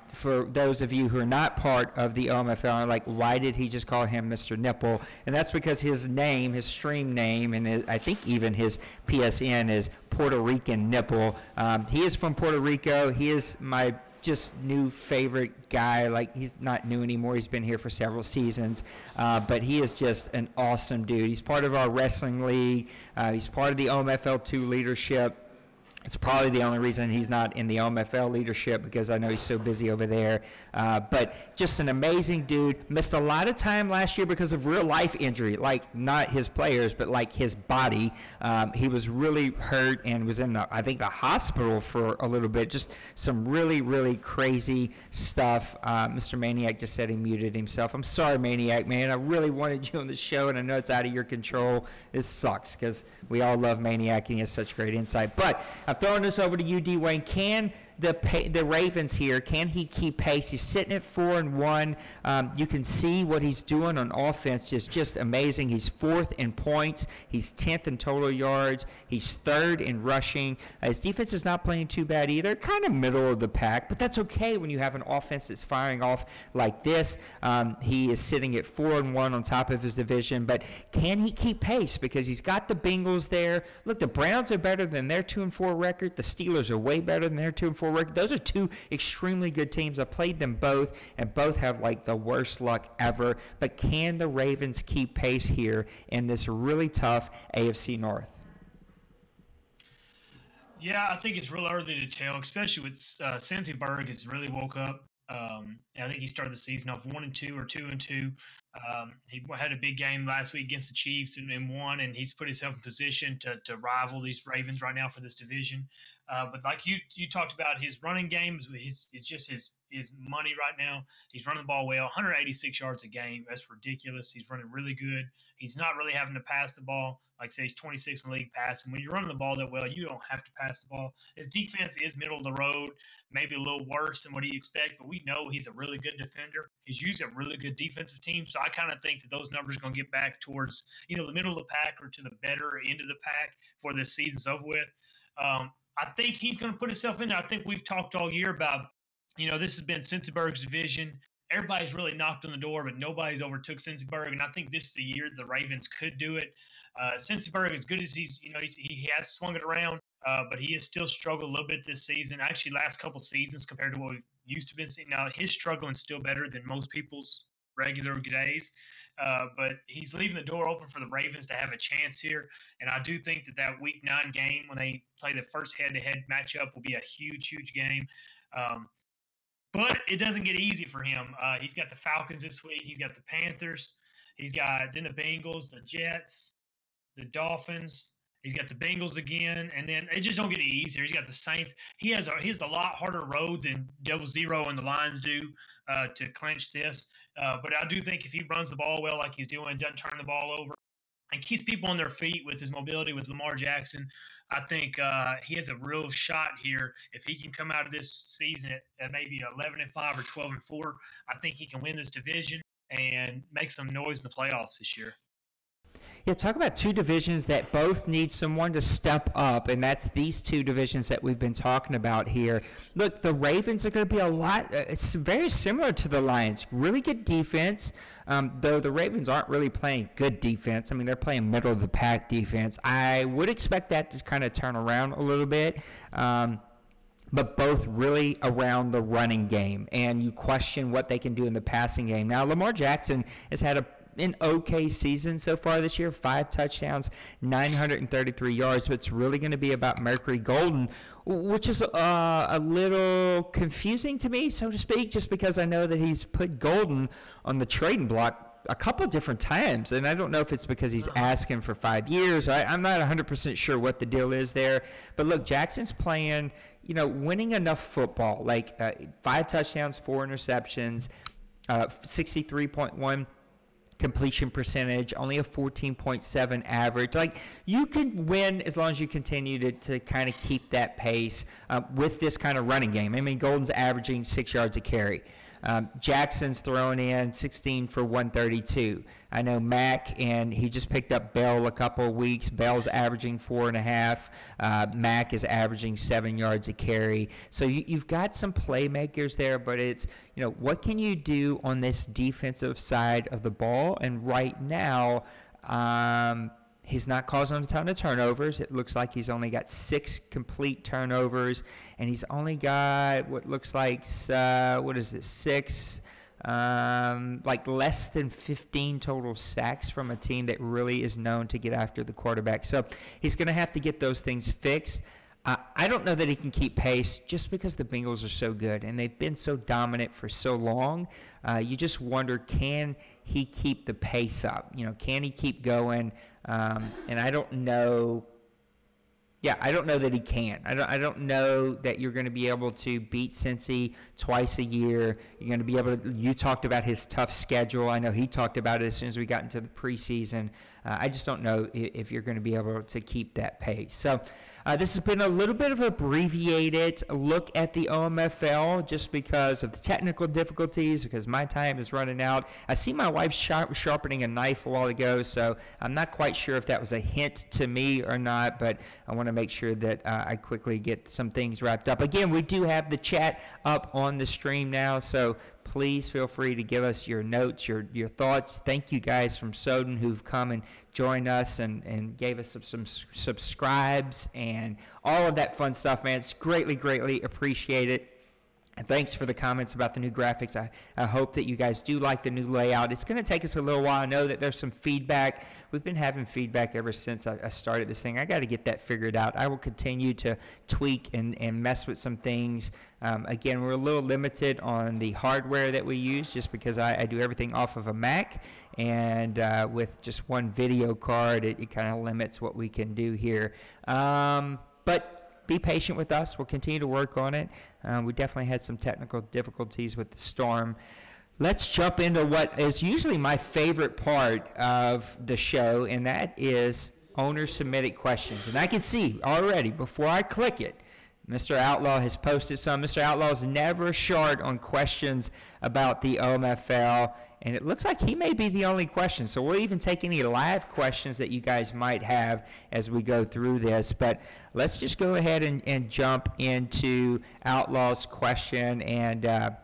For those of you who are not part of the OMFL, are like, why did he just call him Mr. Nipple? And that's because his name, his stream name, and I think even his PSN is Puerto Rican Nipple. He is from Puerto Rico. He is my just new favorite guy. Like, he's not new anymore. He's been here for several seasons. But he is just an awesome dude. He's part of our wrestling league. He's part of the OMFL 2 leadership. It's probably the only reason he's not in the OMFL leadership, because I know he's so busy over there. But just an amazing dude. Missed a lot of time last year because of real life injury, like not his players, but like his body. He was really hurt and was in, I think, the hospital for a little bit. Just some really, really crazy stuff. Mr. Maniac just said he muted himself. I'm sorry, Maniac, man. I really wanted you on the show, and I know it's out of your control. This sucks because we all love Maniac, and he has such great insight. But I'm throwing this over to you, Dwayne. Can the Ravens here, can he keep pace? He's sitting at 4-1. You can see what he's doing on offense is just amazing. He's 4th in points. He's 10th in total yards. He's 3rd in rushing. His defense is not playing too bad either. Kind of middle of the pack, but that's okay when you have an offense that's firing off like this. He is sitting at 4-1 on top of his division, but can he keep pace? Because he's got the Bengals there. Look, the Browns are better than their 2-4 record. The Steelers are way better than their 2-4 record. Those are two extremely good teams. I played them both, and both have like the worst luck ever. But can the Ravens keep pace here in this really tough AFC North? Yeah, I think it's real early to tell, especially with Cincy has really woke up. I think he started the season off 1-2 or 2-2. He had a big game last week against the Chiefs and won, and he's put himself in position to rival these Ravens right now for this division. But like you talked about, his running game is just his money right now. He's running the ball well, 186 yards a game. That's ridiculous. He's running really good. He's not really having to pass the ball. Like I say, he's 26 in the league passing. When you're running the ball that well, you don't have to pass the ball. His defense is middle of the road, maybe a little worse than what you expect, but we know he's a really good defender. He's usually a really good defensive team, so I kind of think that those numbers are going to get back towards, the middle of the pack or to the better end of the pack before this season's over with. I think he's going to put himself in there. I think we've talked all year about, this has been Cincyberg's division. Everybody's really knocked on the door, but nobody's overtook Cincyberg, and I think this is the year the Ravens could do it. Cincyberg, as good as he has swung it around, but he has still struggled a little bit this season. Actually, last couple seasons compared to what we've used to been seeing. Now, his struggling still better than most people's regular days, but he's leaving the door open for the Ravens to have a chance here. And I do think that Week 9 game, when they play the first head-to-head matchup, will be a huge, huge game. But it doesn't get easy for him. He's got the Falcons this week. He's got the Panthers. He's got then the Bengals, the Jets, the Dolphins. He's got the Bengals again, and then it just don't get any easier. He's got the Saints. He has a lot harder road than Double Zero and the Lions do to clinch this. But I do think if he runs the ball well like he's doing, doesn't turn the ball over, and keeps people on their feet with his mobility with Lamar Jackson, I think he has a real shot here. If he can come out of this season at maybe 11-5 or 12-4, I think he can win this division and make some noise in the playoffs this year. Yeah, talk about two divisions that both need someone to step up, and that's these two divisions that we've been talking about here. Look, the Ravens are going to be it's very similar to the Lions. Really good defense, though the Ravens aren't really playing good defense. I mean, they're playing middle-of-the-pack defense. I would expect that to kind of turn around a little bit. But both really around the running game, and you question what they can do in the passing game. Now, Lamar Jackson has had an okay season so far this year, 5 touchdowns, 933 yards, but it's really going to be about Mercury Golden, which is a little confusing to me, so to speak, just because I know that he's put Golden on the trading block a couple different times, and I don't know if it's because he's asking for 5 years. I'm not 100% sure what the deal is there, but look, Jackson's playing, winning enough football, like 5 touchdowns, 4 interceptions, 63.1 completion percentage, only a 14.7 average. Like, you can win as long as you continue to kind of keep that pace with this kind of running game. I mean, Golden's averaging 6 yards a carry. Jackson's throwing in 16 for 132. I know Mack, and he just picked up Bell a couple of weeks. Bell's averaging 4.5. Mack is averaging 7 yards a carry. So you've got some playmakers there, but it's, what can you do on this defensive side of the ball? And right now, He's not causing a ton of turnovers. It looks like he's only got 6 complete turnovers, and he's only got what looks like, 6, like less than 15 total sacks from a team that really is known to get after the quarterback. So he's going to have to get those things fixed. I don't know that he can keep pace just because the Bengals are so good and they've been so dominant for so long. You just wonder, can he keep the pace up? You know, can he keep going? And I don't know. Yeah, I don't know that he can. I don't know that you're going to be able to beat Cincy twice a year. You're going to be able to. You talked about his tough schedule. I know he talked about it as soon as we got into the preseason. I just don't know if you're going to be able to keep that pace. So this has been a little bit of an abbreviated look at the OMFL just because of the technical difficulties, because my time is running out. I see my wife sharpening a knife a while ago, so I'm not quite sure if that was a hint to me or not, but I want to make sure that I quickly get some things wrapped up. Again, we do have the chat up on the stream now, so please feel free to give us your notes, your thoughts. Thank you guys from Soden who've come and joined us and gave us some subscribes and all of that fun stuff, man. It's greatly appreciated. And thanks for the comments about the new graphics. I hope that you guys do like the new layout. It's going to take us a little while. I know that there's some feedback. We've been having feedback ever since I started this thing. I got to get that figured out. I will continue to tweak and mess with some things. Again, we're a little limited on the hardware that we use just because I do everything off of a Mac. And with just one video card, it kind of limits what we can do here. But be patient with us. We'll continue to work on it. We definitely had some technical difficulties with the storm. Let's jump into what is usually my favorite part of the show, and that is owner-submitted questions. And I can see already, before I click it, Mr. Outlaw has posted some. Mr. Outlaw is never short on questions about the OMFL, and it looks like he may be the only question. So we'll even take any live questions that you guys might have as we go through this. But let's just go ahead and jump into Outlaw's question and,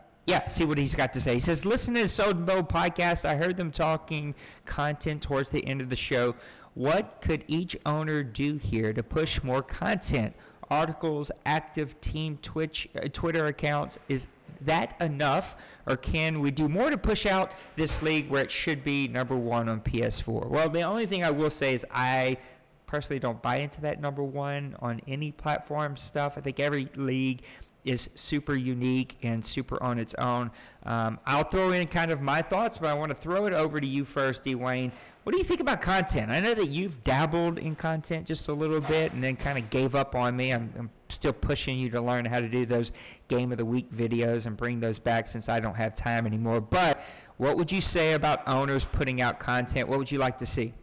see what he's got to say. He says, listen to the Soden Bowl podcast. I heard them talking content towards the end of the show. What could each owner do here to push more content? Articles, active team Twitter accounts, is that enough, or can we do more to push out this league where it should be number one on PS4? Well, the only thing I will say is I personally don't buy into that number one on any platform stuff. I think every league is super unique and super on its own. I'll throw in kind of my thoughts, but I want to throw it over to you first, Dwayne. What do you think about content? I know that you've dabbled in content just a little bit and then kind of gave up on me. I'm still pushing you to learn how to do those Game of the Week videos and bring those back since I don't have time anymore. But what would you say about owners putting out content? What would you like to see?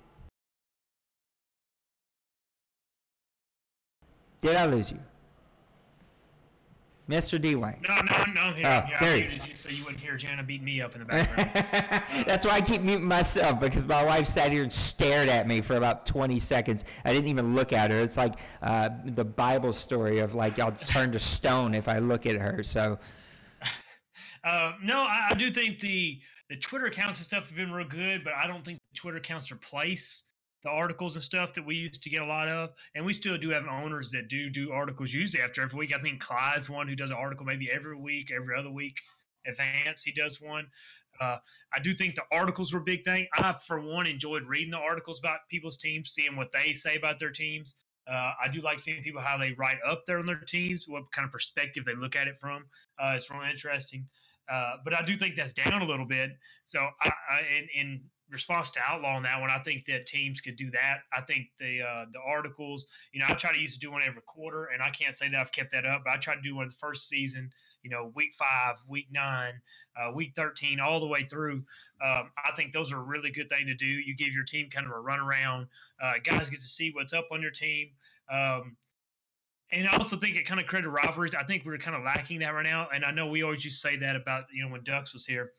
Did I lose you? Mr. Dwayne. No, I'm here. Oh, there he is. So you wouldn't hear Jana beat me up in the background. That's why I keep muting myself, because my wife sat here and stared at me for about 20 seconds. I didn't even look at her. It's like the Bible story of like I'll turn to stone if I look at her. So. No, I do think the Twitter accounts and stuff have been real good, but I don't think the Twitter accounts replace the articles and stuff that we used to get a lot of. And we still do have owners that do articles usually after every week. I think Clyde's one who does an article maybe every week, every other week. Advance, he does one. I do think the articles were a big thing. I, for one, enjoyed reading the articles about people's teams, seeing what they say about their teams. I do like seeing people how they write up there on their teams, what kind of perspective they look at it from. It's real interesting. But I do think that's down a little bit. So in response to Outlaw on that one, I think that teams could do that. I think the articles, I try to do one every quarter, and I can't say that I've kept that up, but I try to do one the first season, week 5, week 9, week 13, all the way through. I think those are a really good thing to do. You give your team kind of a run around. Guys get to see what's up on your team. And I also think it kind of created rivalries. I think we're kind of lacking that right now. And I know we always used to say that about, when Ducks was here.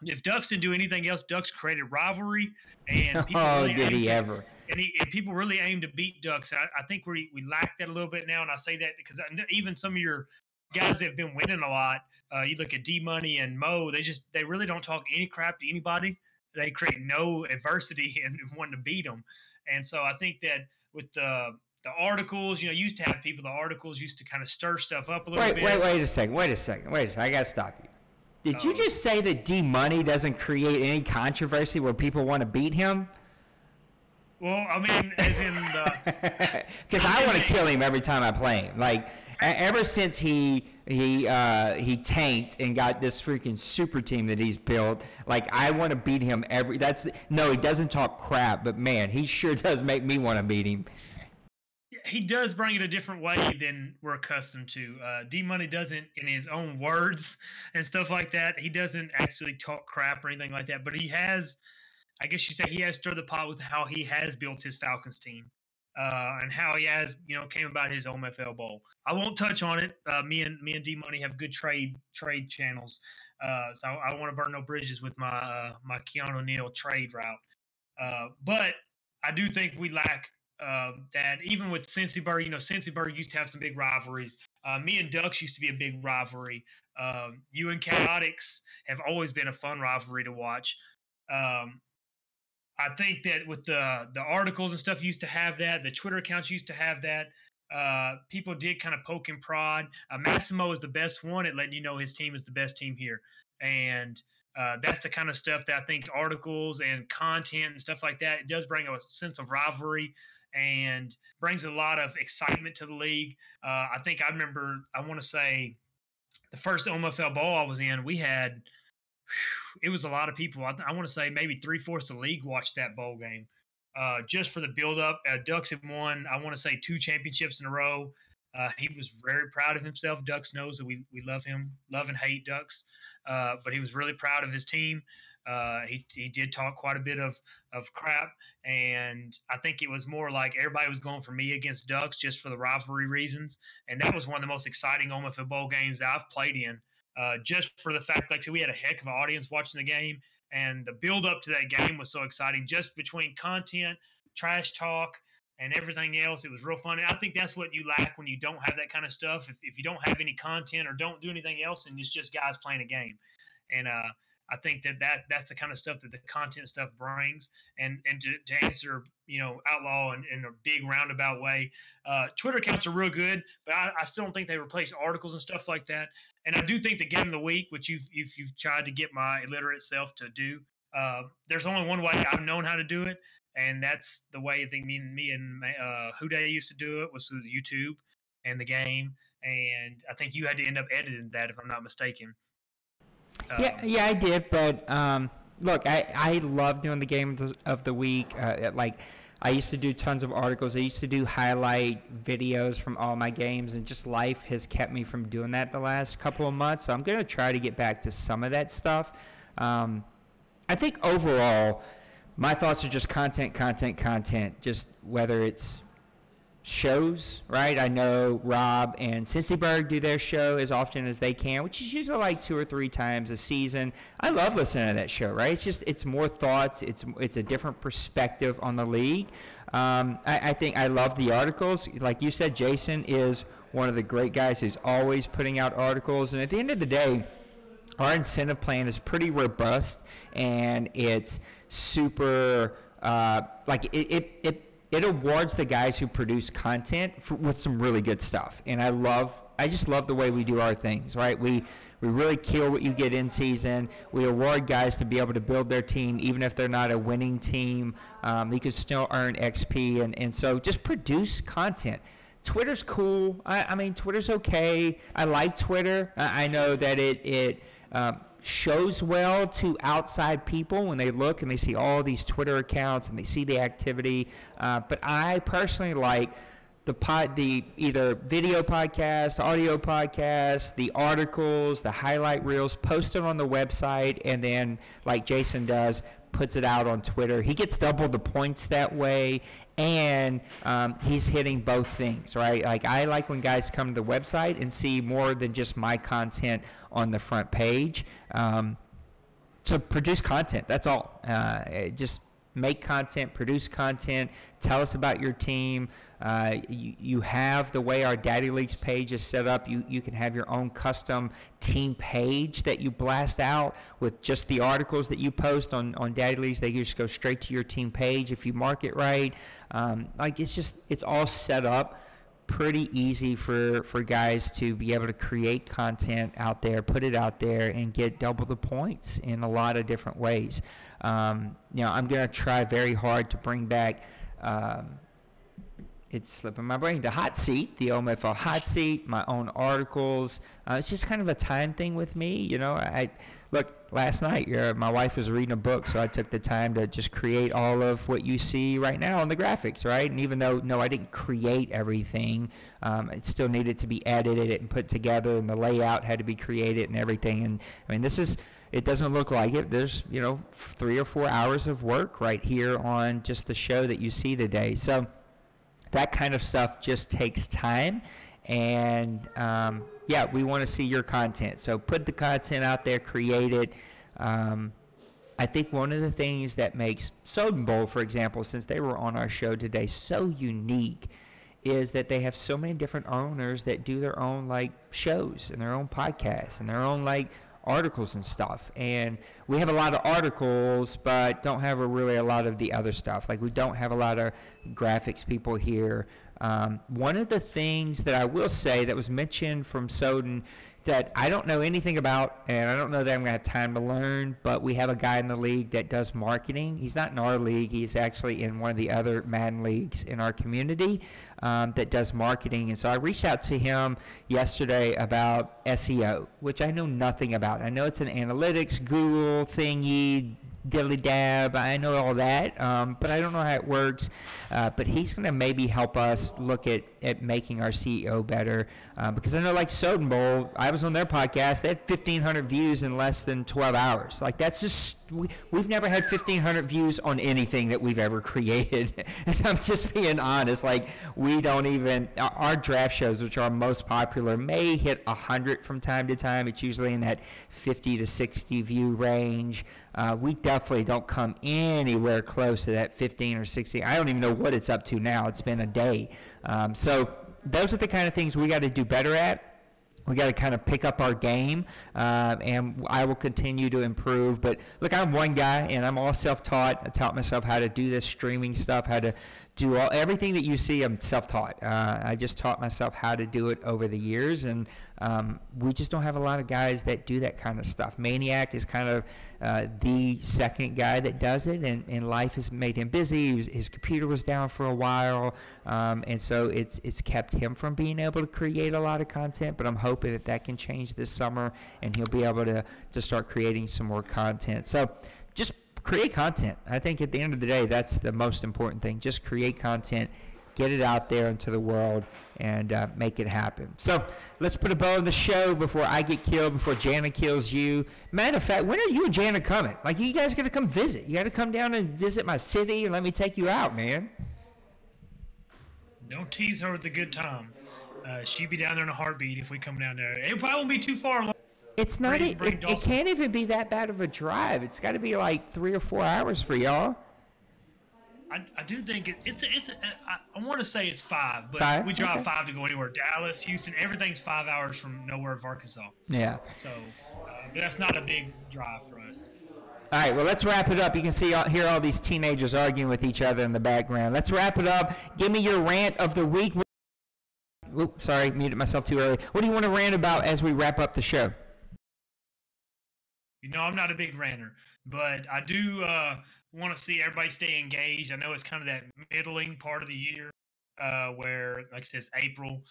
If Ducks didn't do anything else, Ducks created rivalry. And people did he ever? And people really aim to beat Ducks. I think we lack that a little bit now. And I say that because even some of your guys that have been winning a lot, you look at D-Money and Mo, they really don't talk any crap to anybody. They create no adversity and want to beat them. And so I think that with the articles, you used to have people. The articles used to kind of stir stuff up a little bit. Wait a second. I gotta stop you. Did you just say that D Money doesn't create any controversy where people want to beat him? Well, I mean, as in the. Because I want to kill him every time I play him. Like ever since he tanked and got this freaking super team that he's built, like I want to beat him he doesn't talk crap, but man, he sure does make me want to beat him. He does bring it a different way than we're accustomed to. D-Money doesn't, in his own words and stuff like that, he doesn't actually talk crap or anything like that. But he has, I guess you say, he has stirred the pot with how he has built his Falcons team and how he has, came about his OMFL Bowl. I won't touch on it. Me and D-Money have good trade channels, so I don't want to burn no bridges with my Keanu Neal trade route. But I do think we lack. That even with Cincyburg, Cincyburg used to have some big rivalries. Me and Ducks used to be a big rivalry. You and Chaotix have always been a fun rivalry to watch. I think that with the articles and stuff used to have that. The Twitter accounts used to have that. People did kind of poke and prod. Massimo is the best one at letting you know his team is the best team here. And that's the kind of stuff that I think articles and content and stuff like that, it does bring a sense of rivalry and brings a lot of excitement to the league. I want to say the first OMFL Bowl I was in, we had, it was a lot of people. I want to say maybe 3/4 of the league watched that bowl game just for the build-up. Ducks have won, I want to say, 2 championships in a row. He was very proud of himself. Ducks knows that we love him, love and hate Ducks. But he was really proud of his team. He did talk quite a bit of crap, and I think it was more like everybody was going for me against Ducks just for the rivalry reasons. And that was one of the most exciting OMFL Bowl games that I've played in, just for the fact that we had a heck of an audience watching the game, and the build up to that game was so exciting. Just between content, trash talk, and everything else, it was real fun. And I think that's what you lack when you don't have that kind of stuff. If you don't have any content or don't do anything else, and it's just guys playing a game. And I think that's the kind of stuff that the content stuff brings. And to answer, Outlaw in a big roundabout way, Twitter accounts are real good, but I still don't think they replace articles and stuff like that. And I do think the game of the week, which you've tried to get my illiterate self to do, there's only one way I've known how to do it. And that's the way I think me and Houday used to do it, was through the YouTube and the game. And I think you had to end up editing that, if I'm not mistaken. Yeah, I did. But look, I love doing the game of the week. I used to do tons of articles. I used to do highlight videos from all my games, and just life has kept me from doing that the last couple of months. So I'm going to try to get back to some of that stuff. I think overall, my thoughts are just content, just whether it's shows, right? I know Rob and Cincyburg do their show as often as they can, which is usually like 2 or 3 times a season. I love listening to that show, right? It's more thoughts. It's a different perspective on the league. I think I love the articles. Like you said, Jason is one of the great guys who's always putting out articles. And at the end of the day, our incentive plan is pretty robust, and it's super it awards the guys who produce content with some really good stuff. And I just love the way we do our things, right? We really kill what you get in season. We award guys to be able to build their team, even if they're not a winning team. You can still earn XP, and so just produce content. Twitter's cool. I mean, Twitter's okay. I like Twitter. I know that it shows well to outside people when they look and they see all these Twitter accounts and they see the activity. But I personally like the either video podcast, audio podcast, the articles, the highlight reels posted on the website, and then like Jason does, puts it out on Twitter. He gets double the points that way, and he's hitting both things, right? Like, I like when guys come to the website and see more than just my content on the front page. So produce content, that's all. Just make content, produce content, tell us about your team. You have the way our Daddy Leagues page is set up. You can have your own custom team page that you blast out with just the articles that you post on Daddy Leagues. They just go straight to your team page if you mark it right. It's all set up pretty easy for guys to be able to create content out there, put it out there, and get double the points in a lot of different ways. I'm going to try very hard to bring back, it's slipping my brain, the hot seat, the OMFL hot seat, my own articles. It's just kind of a time thing with me. Look, last night my wife was reading a book, so I took the time to just create all of what you see right now on the graphics, right? And even though, no, I didn't create everything, it still needed to be edited and put together, and the layout had to be created and everything. And I mean, it doesn't look like it. There's, 3 or 4 hours of work right here on just the show that you see today. So that kind of stuff just takes time. And we want to see your content. So put the content out there, create it. I think one of the things that makes Soden Bowl, for example, since they were on our show today, so unique is that they have so many different owners that do their own shows and their own podcasts and their own articles and stuff. And we have a lot of articles, but don't have really a lot of the other stuff. We don't have a lot of graphics people here. One of the things that I will say that was mentioned from Soden that I don't know anything about, and I don't know that I'm going to have time to learn, but we have a guy in the league that does marketing. He's not in our league. He's actually in one of the other Madden leagues in our community that does marketing. And so I reached out to him yesterday about SEO, which I know nothing about. I know it's an analytics, Google thingy, dilly dab, I know all that, but I don't know how it works. But he's going to maybe help us look at making our CEO better, because I know Soden Bowl, I was on their podcast, they had 1,500 views in less than 12 hours. That's just, we've never had 1,500 views on anything that we've ever created. And I'm just being honest, we don't even, our draft shows, which are most popular, may hit 100 from time to time. It's usually in that 50 to 60 view range. We definitely don't come anywhere close to that 15 or 16. I don't even know what it's up to now. It's been a day. So those are the kind of things we got to do better at. We got to kind of pick up our game, and I will continue to improve. But look, I'm one guy, and I'm all self-taught. I taught myself how to do this streaming stuff, how to do everything that you see. I'm self-taught. I just taught myself how to do it over the years, and we just don't have a lot of guys that do that kind of stuff. Maniac is kind of the second guy that does it, and life has made him busy. His computer was down for a while, and so it's kept him from being able to create a lot of content, but I'm hoping that can change this summer, and he'll be able to start creating some more content. So just create content. I think at the end of the day, that's the most important thing. Just create content, get it out there into the world, and make it happen. So let's put a bow on the show before I get killed, before Jana kills you. Matter of fact, when are you and Jana coming? You guys got to come visit. You got to come down and visit my city and let me take you out, man. Don't tease her with a good time. She'd be down there in a heartbeat if we come down there. It probably won't be too far. It's not. It can't even be that bad of a drive. It's got to be 3 or 4 hours for y'all. I do think it's I want to say it's 5, but 5? we drive 5 to go anywhere. Dallas, Houston, everything's 5 hours from nowhere of Arkansas. Yeah. So but that's not a big drive for us. All right, well, let's wrap it up. You can hear all these teenagers arguing with each other in the background. Let's wrap it up. Give me your rant of the week. Oops, sorry, muted myself too early. What do you want to rant about as we wrap up the show? I'm not a big ranter, but I do want to see everybody stay engaged. I know it's kind of that middling part of the year where, like I said, it's April,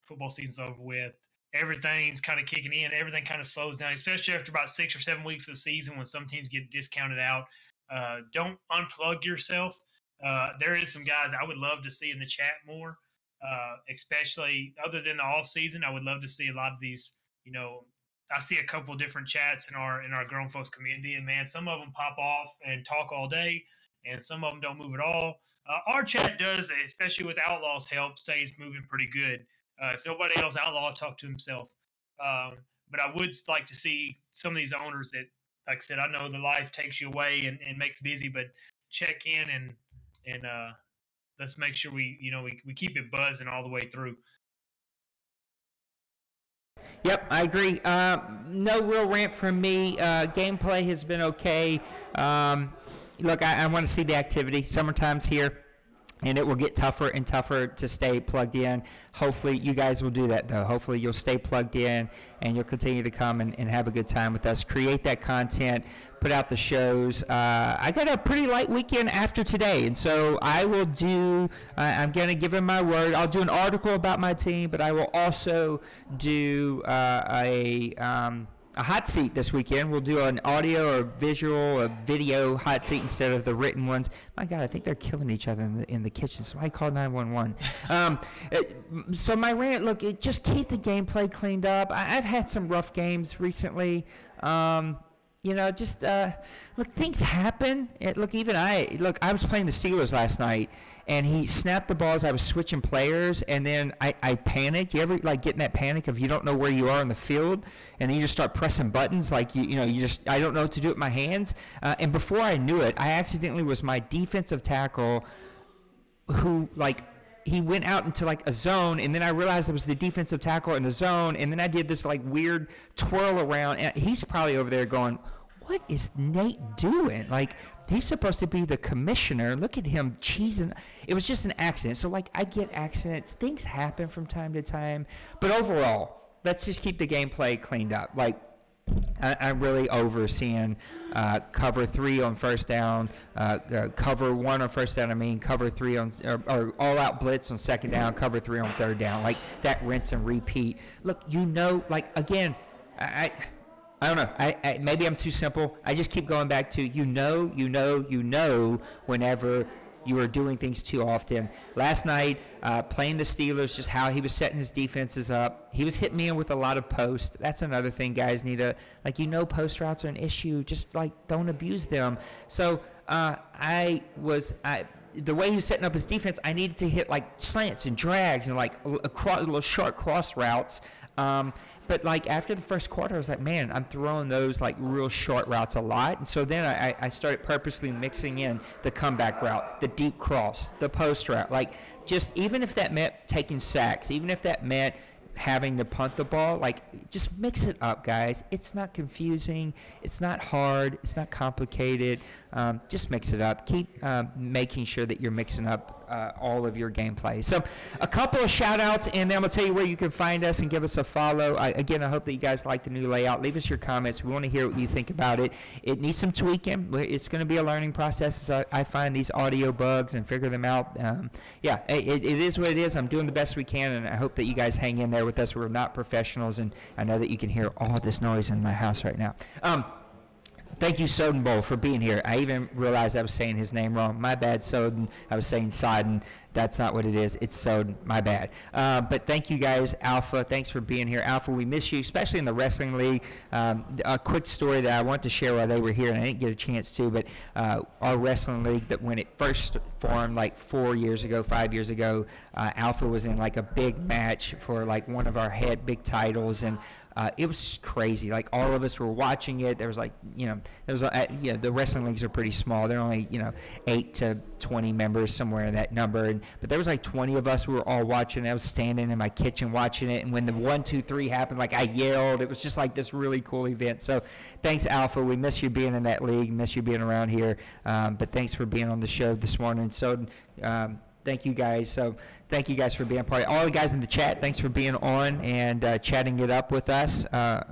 football season's over with. Everything's kind of kicking in. Everything kind of slows down, especially after about 6 or 7 weeks of the season when some teams get discounted out. Don't unplug yourself. There is some guys I would love to see in the chat more, especially other than the off season. I would love to see a lot of these, I see a couple of different chats in our grown folks community, and man, some of them pop off and talk all day, and some of them don't move at all. Our chat does, especially with Outlaw's help, stays moving pretty good. If nobody else, Outlaw talk to himself. But I would like to see some of these owners that like I said, I know the life takes you away and makes busy, but check in and let's make sure we keep it buzzing all the way through. Yep, I agree. No real rant from me. Gameplay has been okay. Look, I want to see the activity. Summertime's here, and it will get tougher and tougher to stay plugged in. Hopefully, you guys will do that, though. Hopefully, you'll stay plugged in, and you'll continue to come and have a good time with us. Create that content, put out the shows. I got a pretty light weekend after today, and so I will do, I'm going to give him my word. I'll do an article about my team, but I will also do a hot seat this weekend. We'll do an audio or visual, a video hot seat instead of the written ones. My God, I think they're killing each other in the kitchen, so I called 911. So my rant, look, just keep the gameplay cleaned up. I've had some rough games recently. Look, things happen. I was playing the Steelers last night, and he snapped the ball as I was switching players, and then I panicked. You ever get in that panic of you don't know where you are on the field, and then you just start pressing buttons like I don't know what to do with my hands. And before I knew it, I accidentally was my defensive tackle who he went out into a zone, and then I realized it was the defensive tackle in the zone, and then I did this weird twirl around, and he's probably over there going, what is Nate doing? He's supposed to be the commissioner. Look at him cheesing. It was just an accident. So, I get accidents. Things happen from time to time. But overall, let's just keep the gameplay cleaned up. I'm really overseeing cover 3 on first down, cover 1 on first down, cover 3 on, or all-out blitz on second down, cover 3 on third down, that rinse and repeat. Look, again, I don't know. Maybe I'm too simple. I just keep going back to whenever you are doing things too often. Last night, playing the Steelers, just how he was setting his defenses up. He was hitting me in with a lot of posts. That's another thing guys need to, post routes are an issue. Just, don't abuse them. So the way he was setting up his defense, I needed to hit, slants and drags and, little short cross routes. But after the first quarter, I was like, man, I'm throwing those real short routes a lot. And so then I started purposely mixing in the comeback route, the deep cross, the post route. Just even if that meant taking sacks, even if that meant having to punt the ball, just mix it up, guys. It's not confusing. It's not hard. It's not complicated. Just mix it up. Keep making sure that you're mixing up all of your gameplay. So a couple of shout outs, and then I'm going to tell you where you can find us and give us a follow. I hope that you guys like the new layout. Leave us your comments. We want to hear what you think about it. It needs some tweaking. It's going to be a learning process as I find these audio bugs and figure them out. It is what it is. I'm doing the best we can, and I hope that you guys hang in there with us. We're not professionals, and I know that you can hear all this noise in my house right now. Thank you, Soden Bowl, for being here. I even realized I was saying his name wrong. My bad, Soden. I was saying Sodden. That's not what it is. It's Soden. My bad. But thank you guys. Alpha, thanks for being here. Alpha, we miss you, especially in the wrestling league. A quick story that I want to share while they were here, and I didn't get a chance to, but our wrestling league, that when it first formed 5 years ago, Alpha was in a big match for one of our head big titles, and it was just crazy. All of us were watching it. There was the wrestling leagues are pretty small. They're only 8 to 20 members, somewhere in that number. But there was 20 of us who were all watching. I was standing in my kitchen watching it, and when the 1, 2, 3 happened, I yelled. It was just this really cool event. So thanks, Alpha. We miss you being in that league. Miss you being around here. But thanks for being on the show this morning. So. Thank you guys. So thank you guys for being part of it. All the guys in the chat, thanks for being on and chatting it up with us.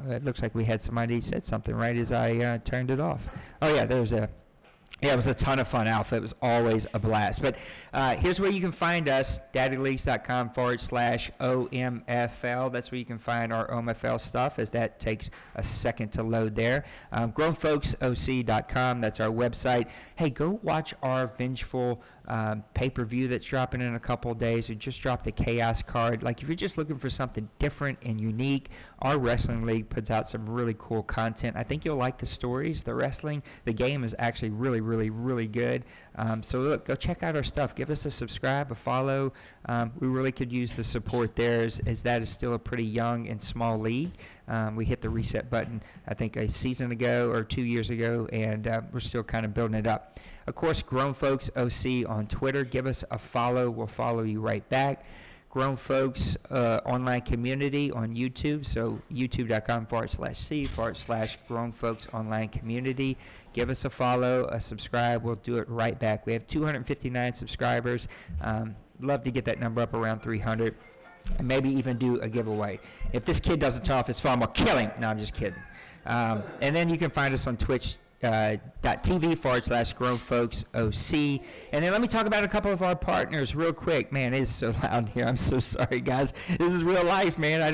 It looks like we had somebody said something right as I turned it off. Oh, yeah, it was a ton of fun, Alpha. It was always a blast. But here's where you can find us, daddyleaks.com/OMFL. That's where you can find our OMFL stuff, as that takes a second to load there. GrownFolksOC.com, that's our website. Hey, go watch our Vengeful pay-per-view that's dropping in a couple of days. We just dropped a Chaos card. If you're just looking for something different and unique, our wrestling league puts out some really cool content. I think you'll like the stories, the wrestling. The game is actually really, really, really good. So look, go check out our stuff. Give us a subscribe, a follow. We really could use the support there, as that is still a pretty young and small league. We hit the reset button, I think, a season ago or 2 years ago, and we're still kind of building it up. Of course, Grown Folks OC on Twitter. Give us a follow. We'll follow you right back. Grown Folks Online Community on YouTube. So youtube.com/C/Grown Folks Online Community. Give us a follow, a subscribe. We'll do it right back. We have 259 subscribers. Love to get that number up around 300. And maybe even do a giveaway. If this kid doesn't turn off his phone, I'll kill him. No, I'm just kidding. And then you can find us on twitch.tv/grownfolksoc. And then let me talk about a couple of our partners real quick. Man, it is so loud here. I'm so sorry, guys. This is real life, man. I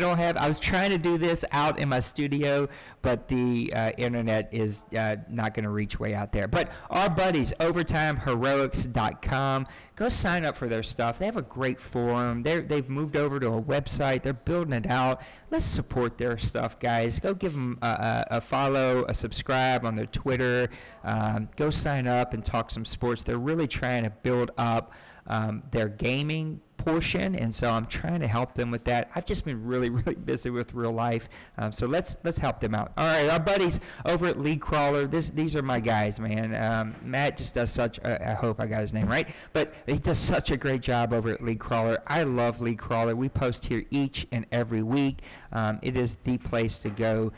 was trying to do this out in my studio, but the internet is not going to reach way out there. But our buddies, overtimeheroics.com, go sign up for their stuff. They have a great forum. They've moved over to a website. They're building it out. Let's support their stuff, guys. Go give them a follow, a subscribe on their Twitter. Go sign up and talk some sports. They're really trying to build up their gaming portion, and so I'm trying to help them with that. I've just been really, really busy with real life, so let's help them out. All right, our buddies over at League Crawler. These are my guys, man. Matt just does such. I hope I got his name right, but he does such a great job over at League Crawler. I love League Crawler. We post here each and every week. It is the place to go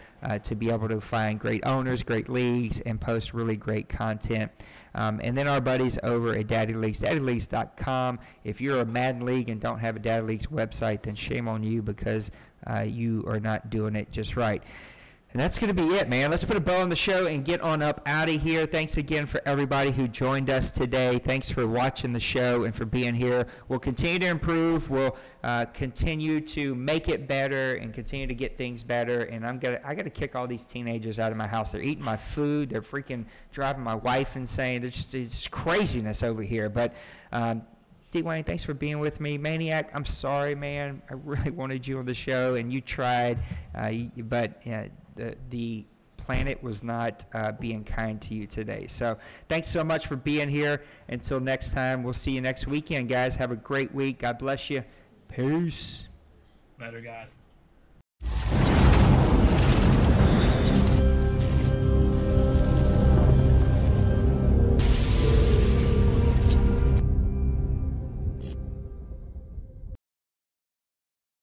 to be able to find great owners, great leagues, and post really great content. And then our buddies over at Daddy Leagues, daddyleagues.com. If you're a Madden League and don't have a Daddy Leagues website, then shame on you, because you are not doing it just right. And that's going to be it, man. Let's put a bow on the show and get on up out of here. Thanks again for everybody who joined us today. Thanks for watching the show and for being here. We'll continue to improve. We'll continue to make it better and continue to get things better. And I got to kick all these teenagers out of my house. They're eating my food. They're freaking driving my wife insane. There's just craziness over here. But D-Wayne, thanks for being with me. Maniac, I'm sorry, man. I really wanted you on the show, and you tried, but the planet was not being kind to you today. So thanks so much for being here. Until next time, we'll see you next weekend, guys. Have a great week. God bless you. Peace. Later, guys.